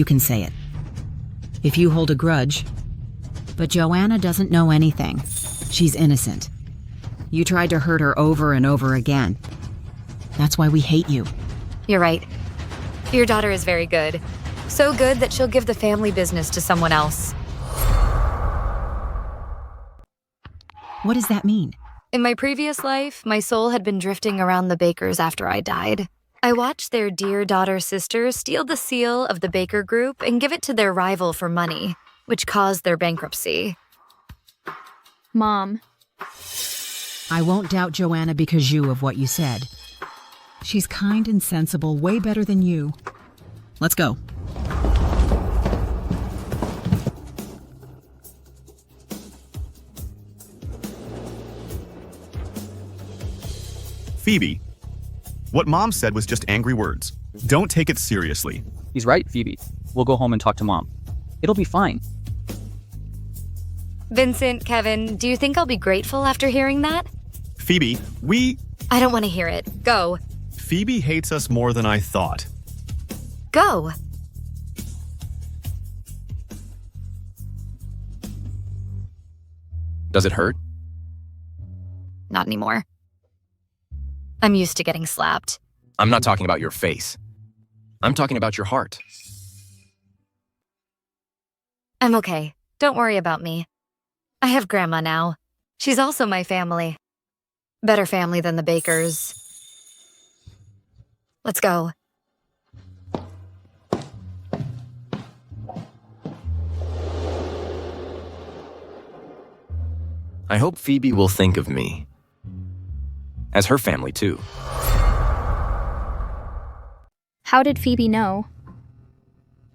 can say it. If you hold a grudge. But Joanna doesn't know anything. She's innocent. You tried to hurt her over and over again. That's why we hate you. You're right. Your daughter is very good. So good that she'll give the family business to someone else. What does that mean? In my previous life, my soul had been drifting around the Bakers after I died. I watched their dear daughter-sister steal the seal of the Baker Group and give it to their rival for money, which caused their bankruptcy. Mom. I won't doubt Joanna because of what you said. She's kind and sensible, way better than you. Let's go. Phoebe, what Mom said was just angry words. Don't take it seriously. He's right, Phoebe. We'll go home and talk to Mom. It'll be fine. Vincent, Kevin, do you think I'll be grateful after hearing that? Phoebe, I don't want to hear it. Go. Phoebe hates us more than I thought. Go. Does it hurt? Not anymore. I'm used to getting slapped. I'm not talking about your face. I'm talking about your heart. I'm okay. Don't worry about me. I have Grandma now. She's also my family. Better family than the Bakers. Let's go. I hope Phoebe will think of me. As her family, too. How did Phoebe know?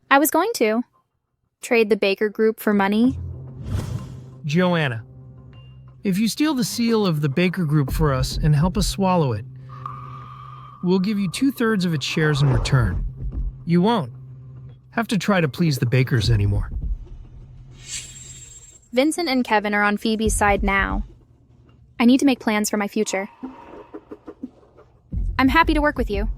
I was going to. Trade the Baker Group for money? Joanna, if you steal the seal of the Baker Group for us and help us swallow it, we'll give you 2/3 of its shares in return. You won't have to try to please the Bakers anymore. Vincent and Kevin are on Phoebe's side now. I need to make plans for my future. I'm happy to work with you.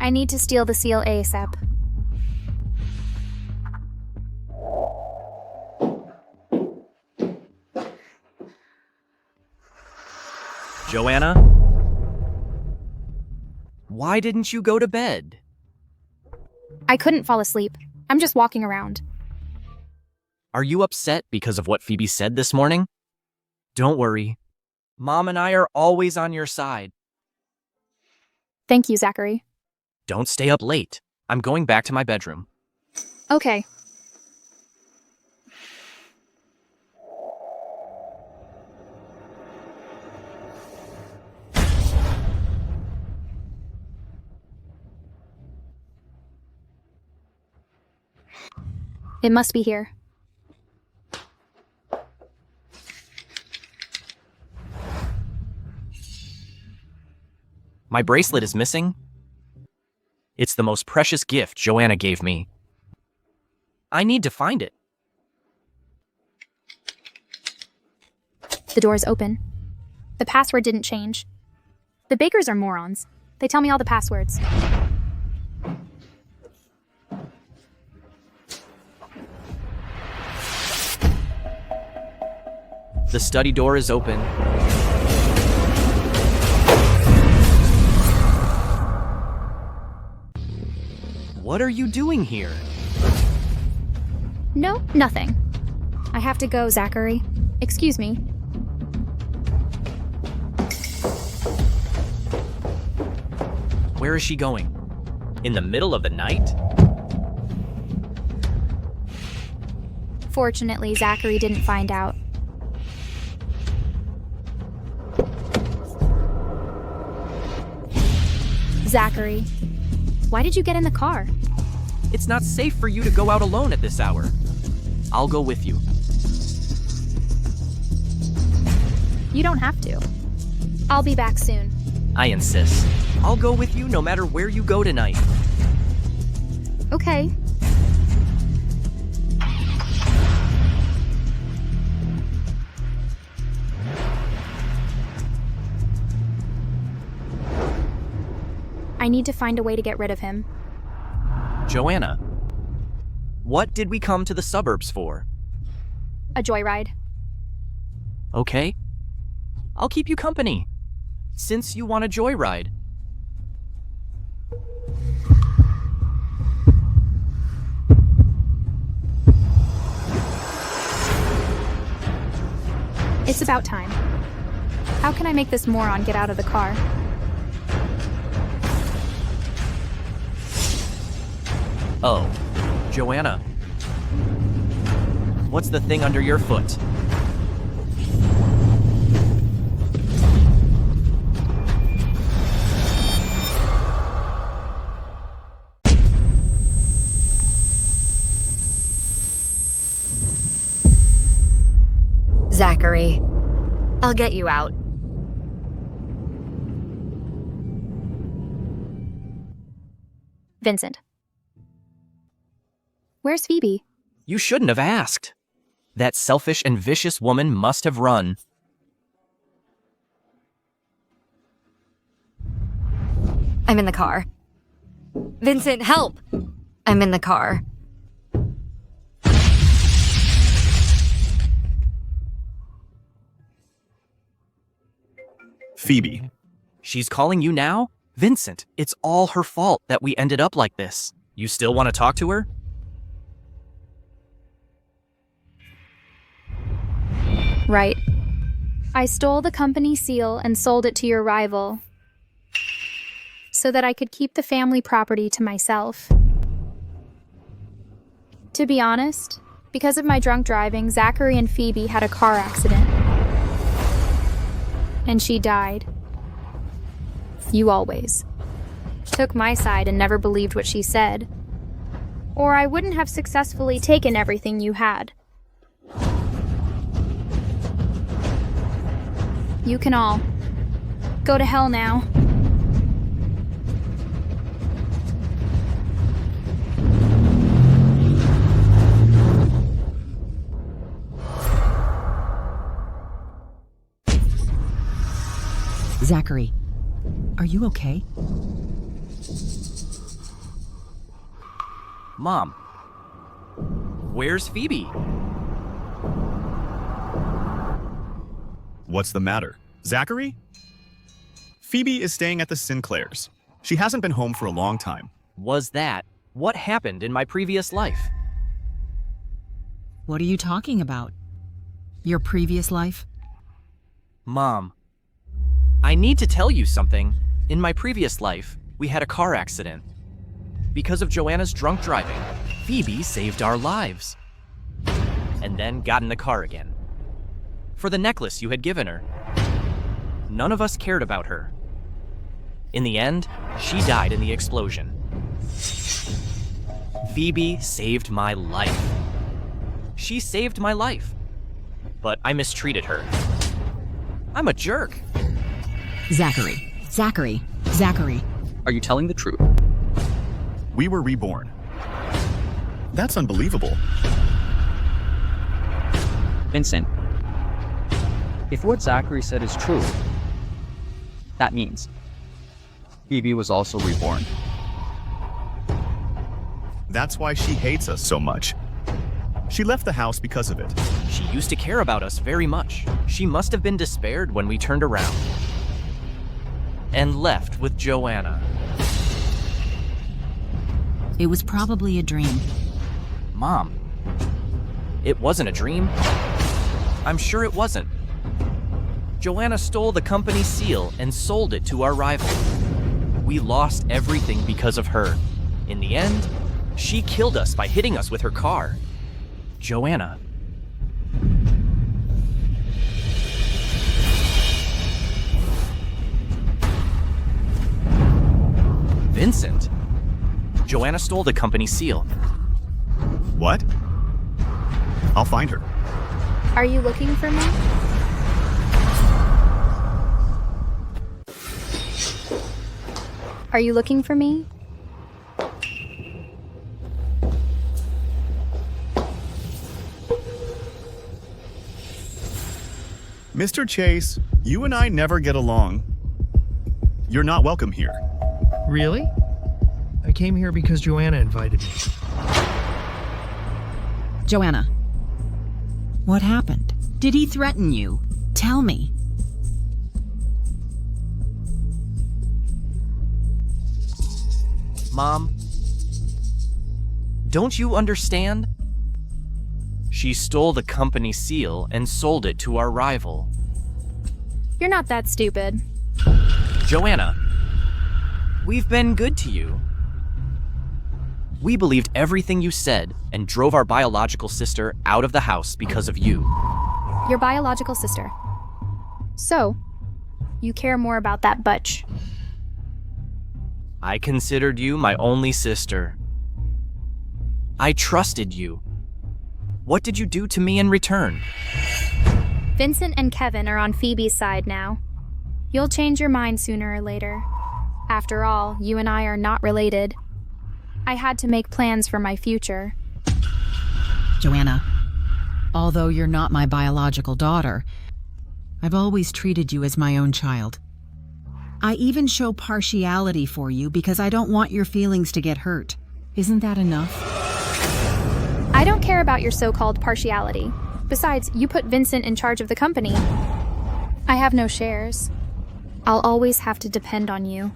I need to steal the seal ASAP. Joanna? Why didn't you go to bed? I couldn't fall asleep. I'm just walking around. Are you upset because of what Phoebe said this morning? Don't worry. Mom and I are always on your side. Thank you, Zachary. Don't stay up late. I'm going back to my bedroom. Okay. It must be here. My bracelet is missing. It's the most precious gift Joanna gave me. I need to find it. The door is open. The password didn't change. The Bakers are morons. They tell me all the passwords. The study door is open. What are you doing here? No, nothing. I have to go, Zachary. Excuse me. Where is she going? In the middle of the night? Fortunately, Zachary didn't find out. Zachary, why did you get in the car? It's not safe for you to go out alone at this hour. I'll go with you. You don't have to. I'll be back soon. I insist. I'll go with you no matter where you go tonight. Okay. I need to find a way to get rid of him. Joanna, what did we come to the suburbs for? A joyride. Okay. I'll keep you company, since you want a joyride. It's about time. How can I make this moron get out of the car? Oh, Joanna. What's the thing under your foot? Zachary, I'll get you out. Vincent. Where's Phoebe? You shouldn't have asked. That selfish and vicious woman must have run. I'm in the car. Vincent, help! I'm in the car. Phoebe. She's calling you now? Vincent, it's all her fault that we ended up like this. You still want to talk to her? Right. I stole the company seal and sold it to your rival so that I could keep the family property to myself. To be honest, because of my drunk driving, Zachary and Phoebe had a car accident. And she died. You always took my side and never believed what she said. Or I wouldn't have successfully taken everything you had. You can all go to hell now. Zachary, are you okay? Mom, where's Phoebe? What's the matter? Zachary? Phoebe is staying at the Sinclairs. She hasn't been home for a long time. Was that what happened in my previous life? What are you talking about? Your previous life? Mom, I need to tell you something. In my previous life, we had a car accident. Because of Joanna's drunk driving, Phoebe saved our lives. And then got in the car again. For the necklace you had given her. None of us cared about her. In the end, she died in the explosion. Phoebe saved my life. She saved my life. But I mistreated her. I'm a jerk. Zachary. Are you telling the truth? We were reborn. That's unbelievable. Vincent, if what Zachary said is true, that means Phoebe was also reborn. That's why she hates us so much. She left the house because of it. She used to care about us very much. She must have been despaired when we turned around. And left with Joanna. It was probably a dream. Mom, it wasn't a dream. I'm sure it wasn't. Joanna stole the company seal and sold it to our rival. We lost everything because of her. In the end, she killed us by hitting us with her car. Joanna. Vincent. Joanna stole the company seal. What? I'll find her. Are you looking for me? Are you looking for me? Mr. Chase, you and I never get along. You're not welcome here. Really? I came here because Joanna invited me. Joanna, what happened? Did he threaten you? Tell me. Mom, don't you understand? She stole the company seal and sold it to our rival. You're not that stupid. Joanna, we've been good to you. We believed everything you said and drove our biological sister out of the house because of you. Your biological sister. So, you care more about that butch. I considered you my only sister. I trusted you. What did you do to me in return? Vincent and Kevin are on Phoebe's side now. You'll change your mind sooner or later. After all, you and I are not related. I had to make plans for my future. Joanna, although you're not my biological daughter, I've always treated you as my own child. I even show partiality for you because I don't want your feelings to get hurt. Isn't that enough? I don't care about your so-called partiality. Besides, you put Vincent in charge of the company. I have no shares. I'll always have to depend on you.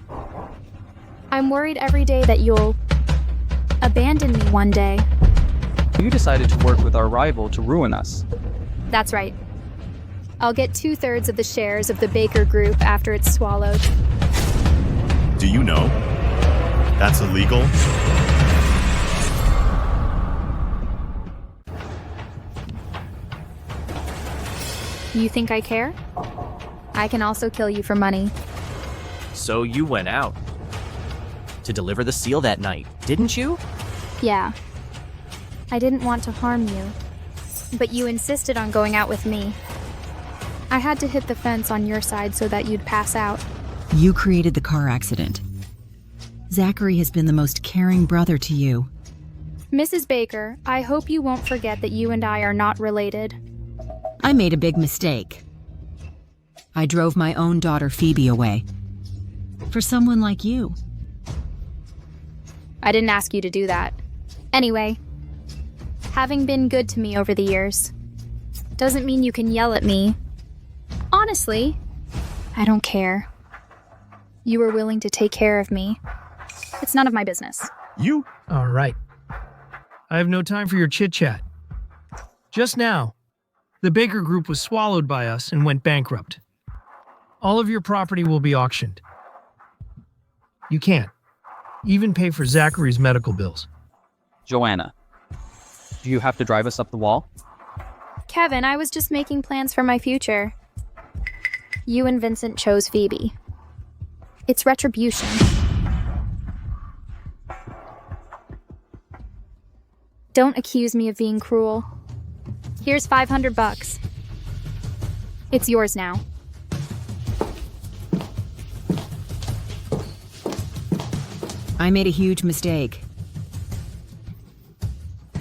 I'm worried every day that you'll abandon me one day. You decided to work with our rival to ruin us. That's right. I'll get 2/3 of the shares of the Baker Group after it's swallowed. Do you know? That's illegal. You think I care? I can also kill you for money. So you went out to deliver the seal that night, didn't you? Yeah. I didn't want to harm you, but you insisted on going out with me. I had to hit the fence on your side so that you'd pass out. You created the car accident. Zachary has been the most caring brother to you. Mrs. Baker, I hope you won't forget that you and I are not related. I made a big mistake. I drove my own daughter Phoebe away. For someone like you. I didn't ask you to do that. Anyway, having been good to me over the years doesn't mean you can yell at me. Honestly, I don't care. You were willing to take care of me. It's none of my business. You? All right. I have no time for your chit-chat. Just now, the Baker Group was swallowed by us and went bankrupt. All of your property will be auctioned. You can't even pay for Zachary's medical bills. Joanna, do you have to drive us up the wall? Kevin, I was just making plans for my future. You and Vincent chose Phoebe. It's retribution. Don't accuse me of being cruel. Here's $500. It's yours now. I made a huge mistake.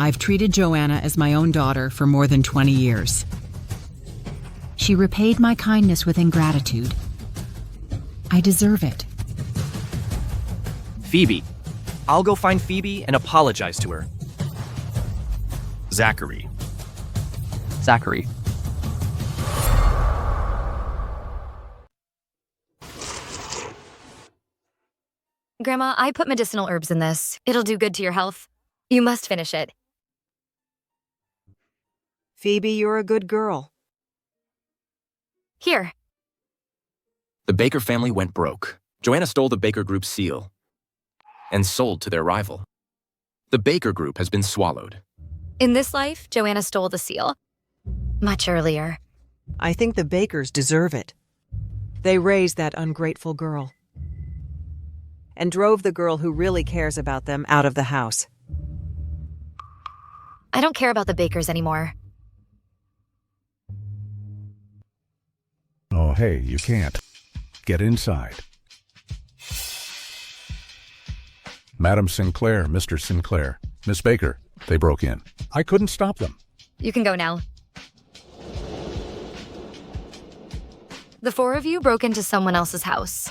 I've treated Joanna as my own daughter for more than 20 years. She repaid my kindness with ingratitude. I deserve it. Phoebe. I'll go find Phoebe and apologize to her. Zachary. Zachary. Grandma, I put medicinal herbs in this. It'll do good to your health. You must finish it. Phoebe, you're a good girl. Here. The Baker family went broke. Joanna stole the Baker Group's seal and sold to their rival. The Baker Group has been swallowed. In this life, Joanna stole the seal. Much earlier. I think the Bakers deserve it. They raised that ungrateful girl. And drove the girl who really cares about them out of the house. I don't care about the Bakers anymore. Oh, hey, you can't. Get inside. Madam Sinclair, Mr. Sinclair, Miss Baker, they broke in. I couldn't stop them. You can go now. The four of you broke into someone else's house.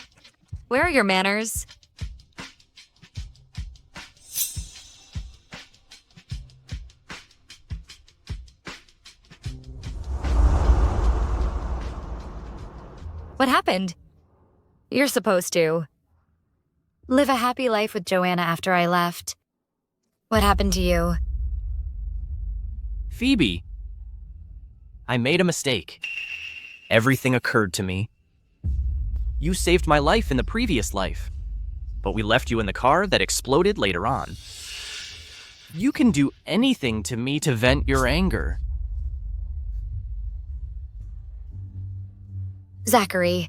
Where are your manners? What happened? You're supposed to live a happy life with Joanna after I left. What happened to you? Phoebe. I made a mistake. Everything occurred to me. You saved my life in the previous life, but we left you in the car that exploded later on. You can do anything to me to vent your anger. Zachary,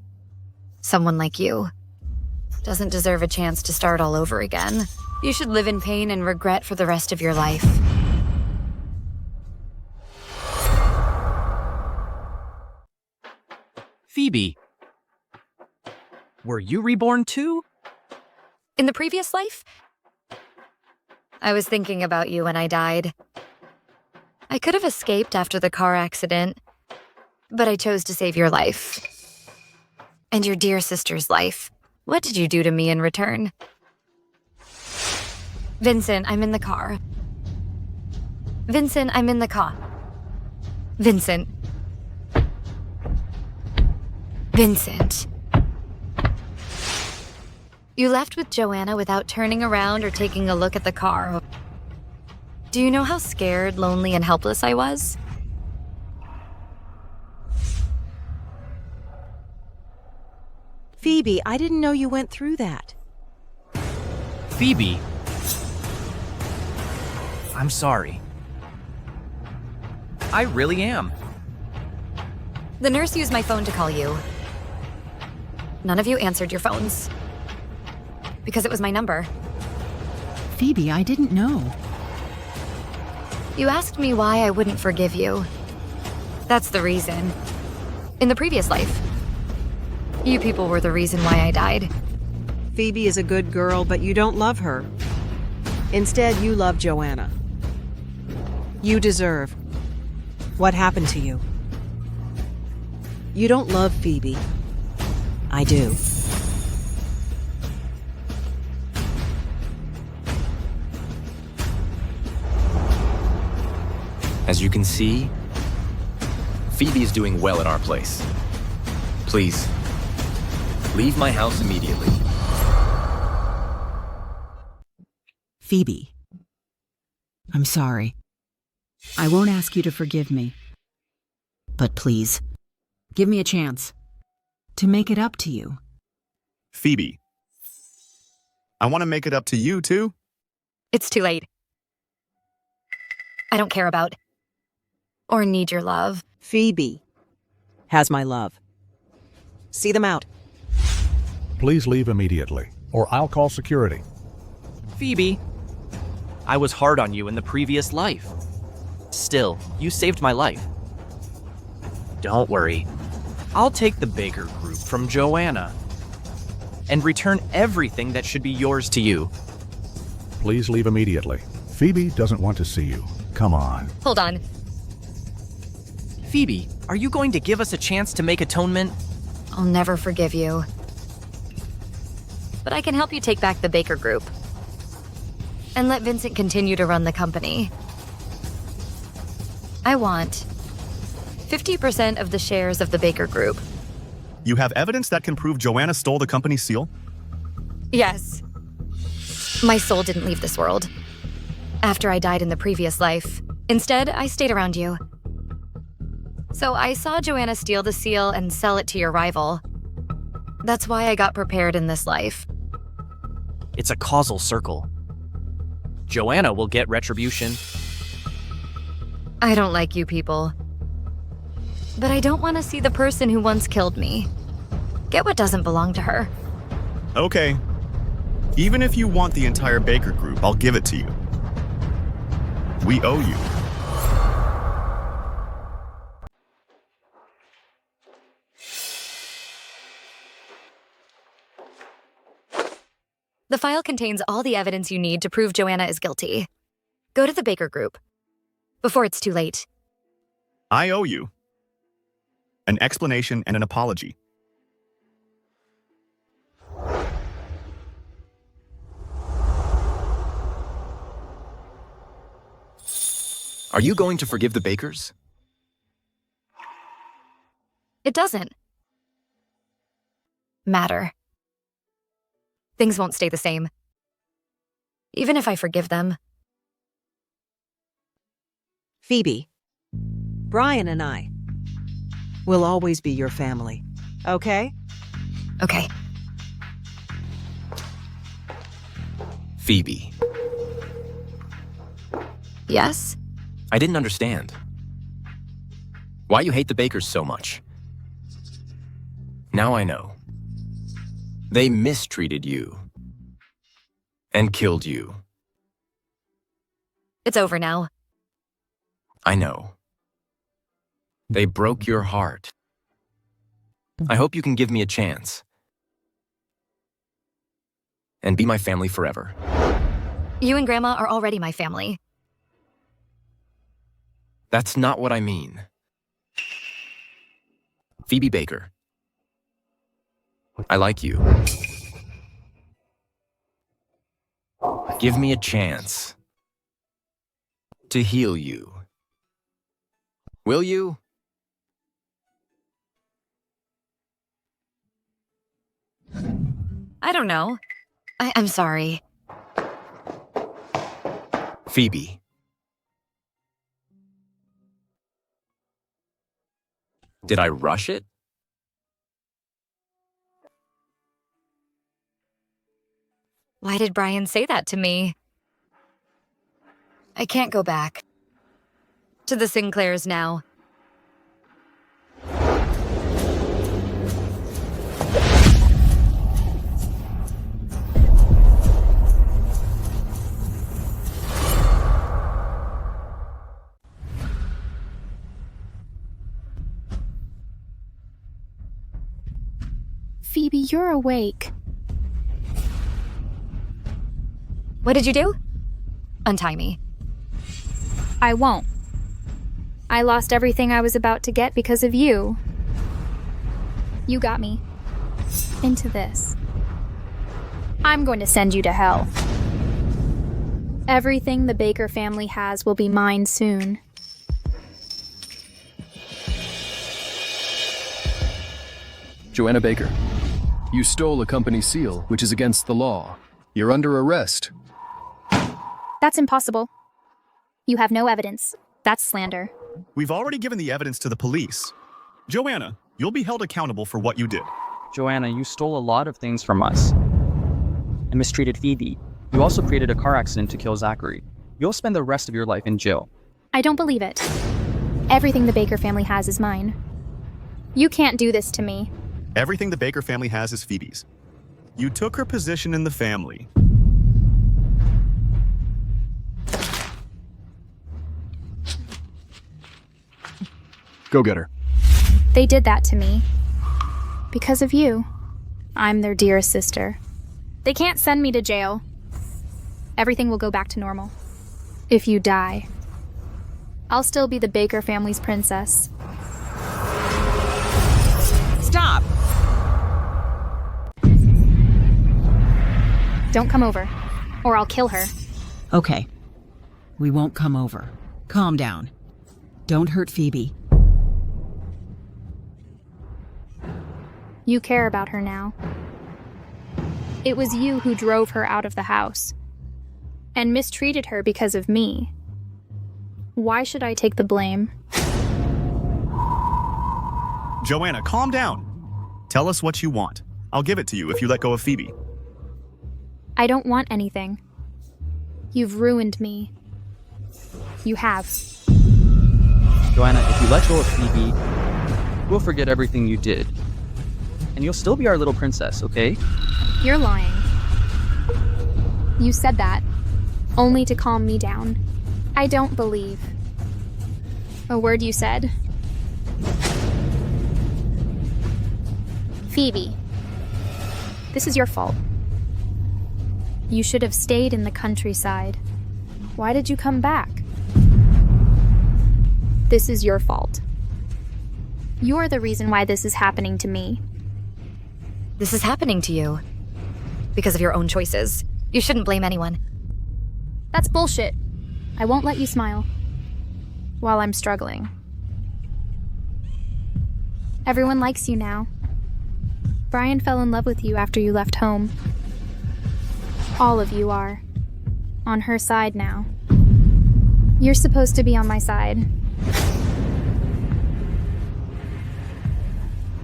someone like you, doesn't deserve a chance to start all over again. You should live in pain and regret for the rest of your life. Phoebe, were you reborn too? In the previous life, I was thinking about you when I died. I could have escaped after the car accident, but I chose to save your life. And your dear sister's life. What did you do to me in return? Vincent, I'm in the car. Vincent, I'm in the car. Vincent. Vincent. You left with Joanna without turning around or taking a look at the car. Do you know how scared, lonely, and helpless I was? Phoebe, I didn't know you went through that. Phoebe. I'm sorry. I really am. The nurse used my phone to call you. None of you answered your phones. Because it was my number. Phoebe, I didn't know. You asked me why I wouldn't forgive you. That's the reason. In the previous life, you people were the reason why I died. Phoebe is a good girl, but you don't love her. Instead, you love Joanna. You deserve. What happened to you? You don't love Phoebe. I do. As you can see, Phoebe is doing well at our place. Please, leave my house immediately. Phoebe, I'm sorry. I won't ask you to forgive me. But please, give me a chance to make it up to you. Phoebe, I want to make it up to you, too. It's too late. I don't care about or need your love. Phoebe has my love. See them out. Please leave immediately, or I'll call security. Phoebe, I was hard on you in the previous life. Still, you saved my life. Don't worry. I'll take the Baker Group from Joanna and return everything that should be yours to you. Please leave immediately. Phoebe doesn't want to see you. Come on. Hold on. Phoebe, are you going to give us a chance to make atonement? I'll never forgive you. But I can help you take back the Baker Group. And let Vincent continue to run the company. I want 50% of the shares of the Baker Group. You have evidence that can prove Joanna stole the company's seal? Yes. My soul didn't leave this world. After I died in the previous life. Instead, I stayed around you. So I saw Joanna steal the seal and sell it to your rival. That's why I got prepared in this life. It's a causal circle. Joanna will get retribution. I don't like you people. But I don't want to see the person who once killed me get what doesn't belong to her. Okay. Even if you want the entire Baker Group, I'll give it to you. We owe you. The file contains all the evidence you need to prove Joanna is guilty. Go to the Baker Group before it's too late. I owe you an explanation and an apology. Are you going to forgive the Bakers? It doesn't matter. Things won't stay the same. Even if I forgive them. Phoebe, Brian and I will always be your family. Okay? Okay. Phoebe. Yes? I didn't understand. Why you hate the Bakers so much. Now I know. They mistreated you. And killed you. It's over now. I know. They broke your heart. I hope you can give me a chance. And be my family forever. You and Grandma are already my family. That's not what I mean. Phoebe Baker. I like you. Give me a chance to heal you. Will you? I don't know. I'm sorry. Phoebe. Did I rush it? Why did Brian say that to me? I can't go back to the Sinclairs now. Phoebe, you're awake. What did you do? Untie me. I won't. I lost everything I was about to get because of you. You got me into this. I'm going to send you to hell. Everything the Baker family has will be mine soon. Joanna Baker, you stole a company seal, which is against the law. You're under arrest. That's impossible. You have no evidence. That's slander. We've already given the evidence to the police. Joanna, you'll be held accountable for what you did. Joanna, you stole a lot of things from us and mistreated Phoebe. You also created a car accident to kill Zachary. You'll spend the rest of your life in jail. I don't believe it. Everything the Baker family has is mine. You can't do this to me. Everything the Baker family has is Phoebe's. You took her position in the family. Go get her. They did that to me. Because of you. I'm their dearest sister. They can't send me to jail. Everything will go back to normal. If you die, I'll still be the Baker family's princess. Stop! Don't come over, or I'll kill her. Okay. We won't come over. Calm down. Don't hurt Phoebe. You care about her now. It was you who drove her out of the house and mistreated her because of me. Why should I take the blame? Joanna, calm down. Tell us what you want. I'll give it to you if you let go of Phoebe. I don't want anything. You've ruined me. You have. Joanna, if you let go of Phoebe, we'll forget everything you did. And you'll still be our little princess, okay? You're lying. You said that, only to calm me down. I don't believe a word you said. Phoebe, this is your fault. You should have stayed in the countryside. Why did you come back? This is your fault. You're the reason why this is happening to me. This is happening to you because of your own choices. You shouldn't blame anyone. That's bullshit. I won't let you smile while I'm struggling. Everyone likes you now. Brian fell in love with you after you left home. All of you are on her side now. You're supposed to be on my side.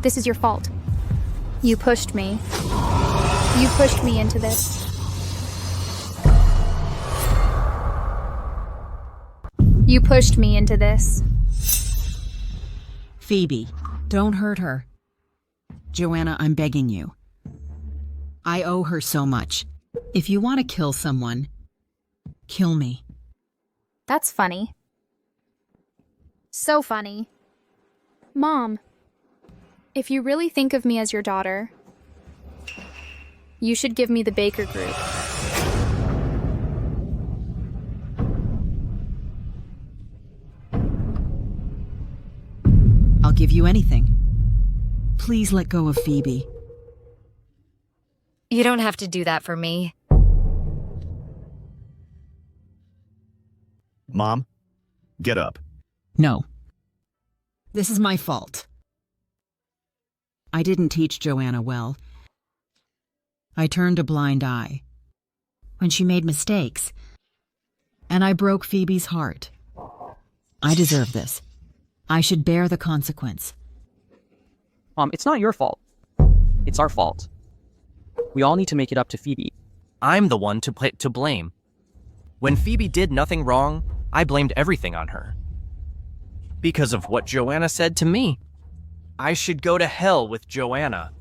This is your fault. You pushed me. You pushed me into this. You pushed me into this. Phoebe, don't hurt her. Joanna, I'm begging you. I owe her so much. If you want to kill someone, kill me. That's funny. So funny. Mom, if you really think of me as your daughter, you should give me the Baker Group. I'll give you anything. Please let go of Phoebe. You don't have to do that for me. Mom, get up. No. This is my fault. I didn't teach Joanna well. I turned a blind eye when she made mistakes, and I broke Phoebe's heart. I deserve this. I should bear the consequence. Mom, it's not your fault. It's our fault. We all need to make it up to Phoebe. I'm the one to blame. When Phoebe did nothing wrong, I blamed everything on her. Because of what Joanna said to me. I should go to hell with Joanna.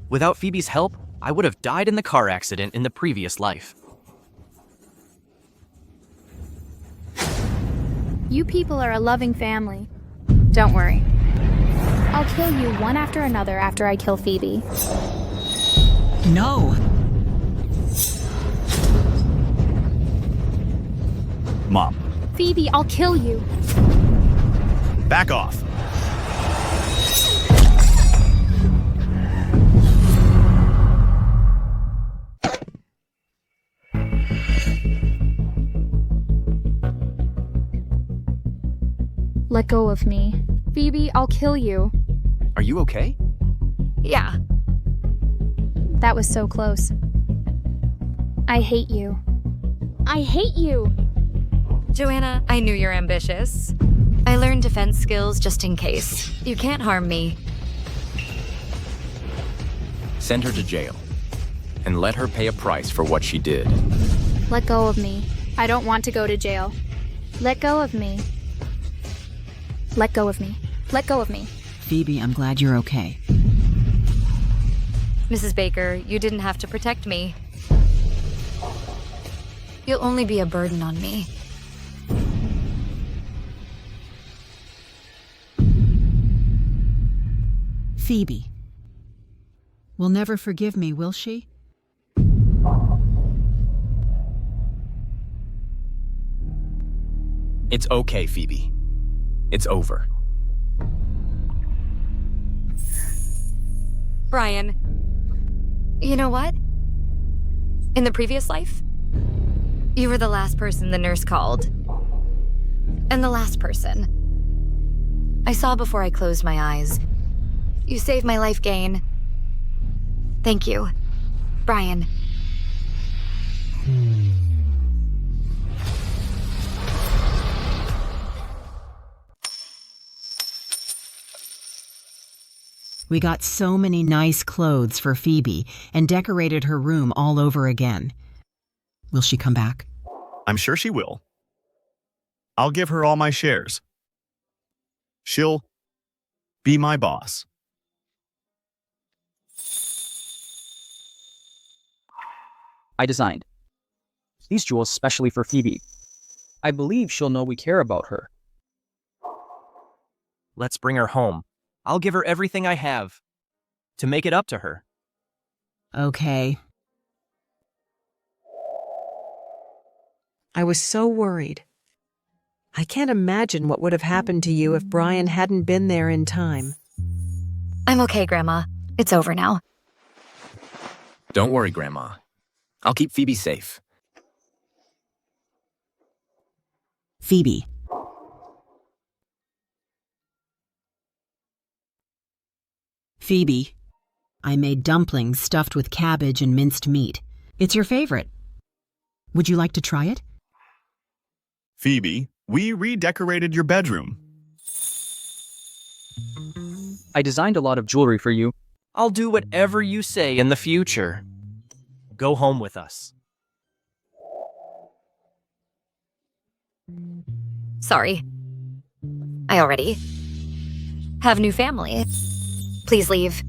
Without Phoebe's help, I would have died in the car accident in the previous life. You people are a loving family. Don't worry. I'll kill you one after another after I kill Phoebe. No. Mom, Phoebe, I'll kill you. back off. Let go of me. Phoebe, I'll kill you. Are you okay? Yeah. That was so close. I hate you. I hate you! Joanna, I knew you're ambitious. I learned defense skills just in case. You can't harm me. Send her to jail. And let her pay a price for what she did. Let go of me. I don't want to go to jail. Let go of me. Let go of me. Let go of me. Phoebe, I'm glad you're okay. Mrs. Baker, you didn't have to protect me. You'll only be a burden on me. Phoebe will never forgive me, will she? It's okay, Phoebe. It's over. Brian, you know what? In the previous life, you were the last person the nurse called. And the last person I saw before I closed my eyes. You saved my life, Gain. Thank you, Brian. We got so many nice clothes for Phoebe and decorated her room all over again. Will she come back? I'm sure she will. I'll give her all my shares. She'll be my boss. I designed these jewels specially for Phoebe. I believe she'll know we care about her. Let's bring her home. I'll give her everything I have to make it up to her. Okay. I was so worried. I can't imagine what would have happened to you if Brian hadn't been there in time. I'm okay, Grandma. It's over now. Don't worry, Grandma. I'll keep Phoebe safe. Phoebe. Phoebe, I made dumplings stuffed with cabbage and minced meat. It's your favorite. Would you like to try it? Phoebe, we redecorated your bedroom. I designed a lot of jewelry for you. I'll do whatever you say in the future. Go home with us. Sorry. I already have new family. Please leave.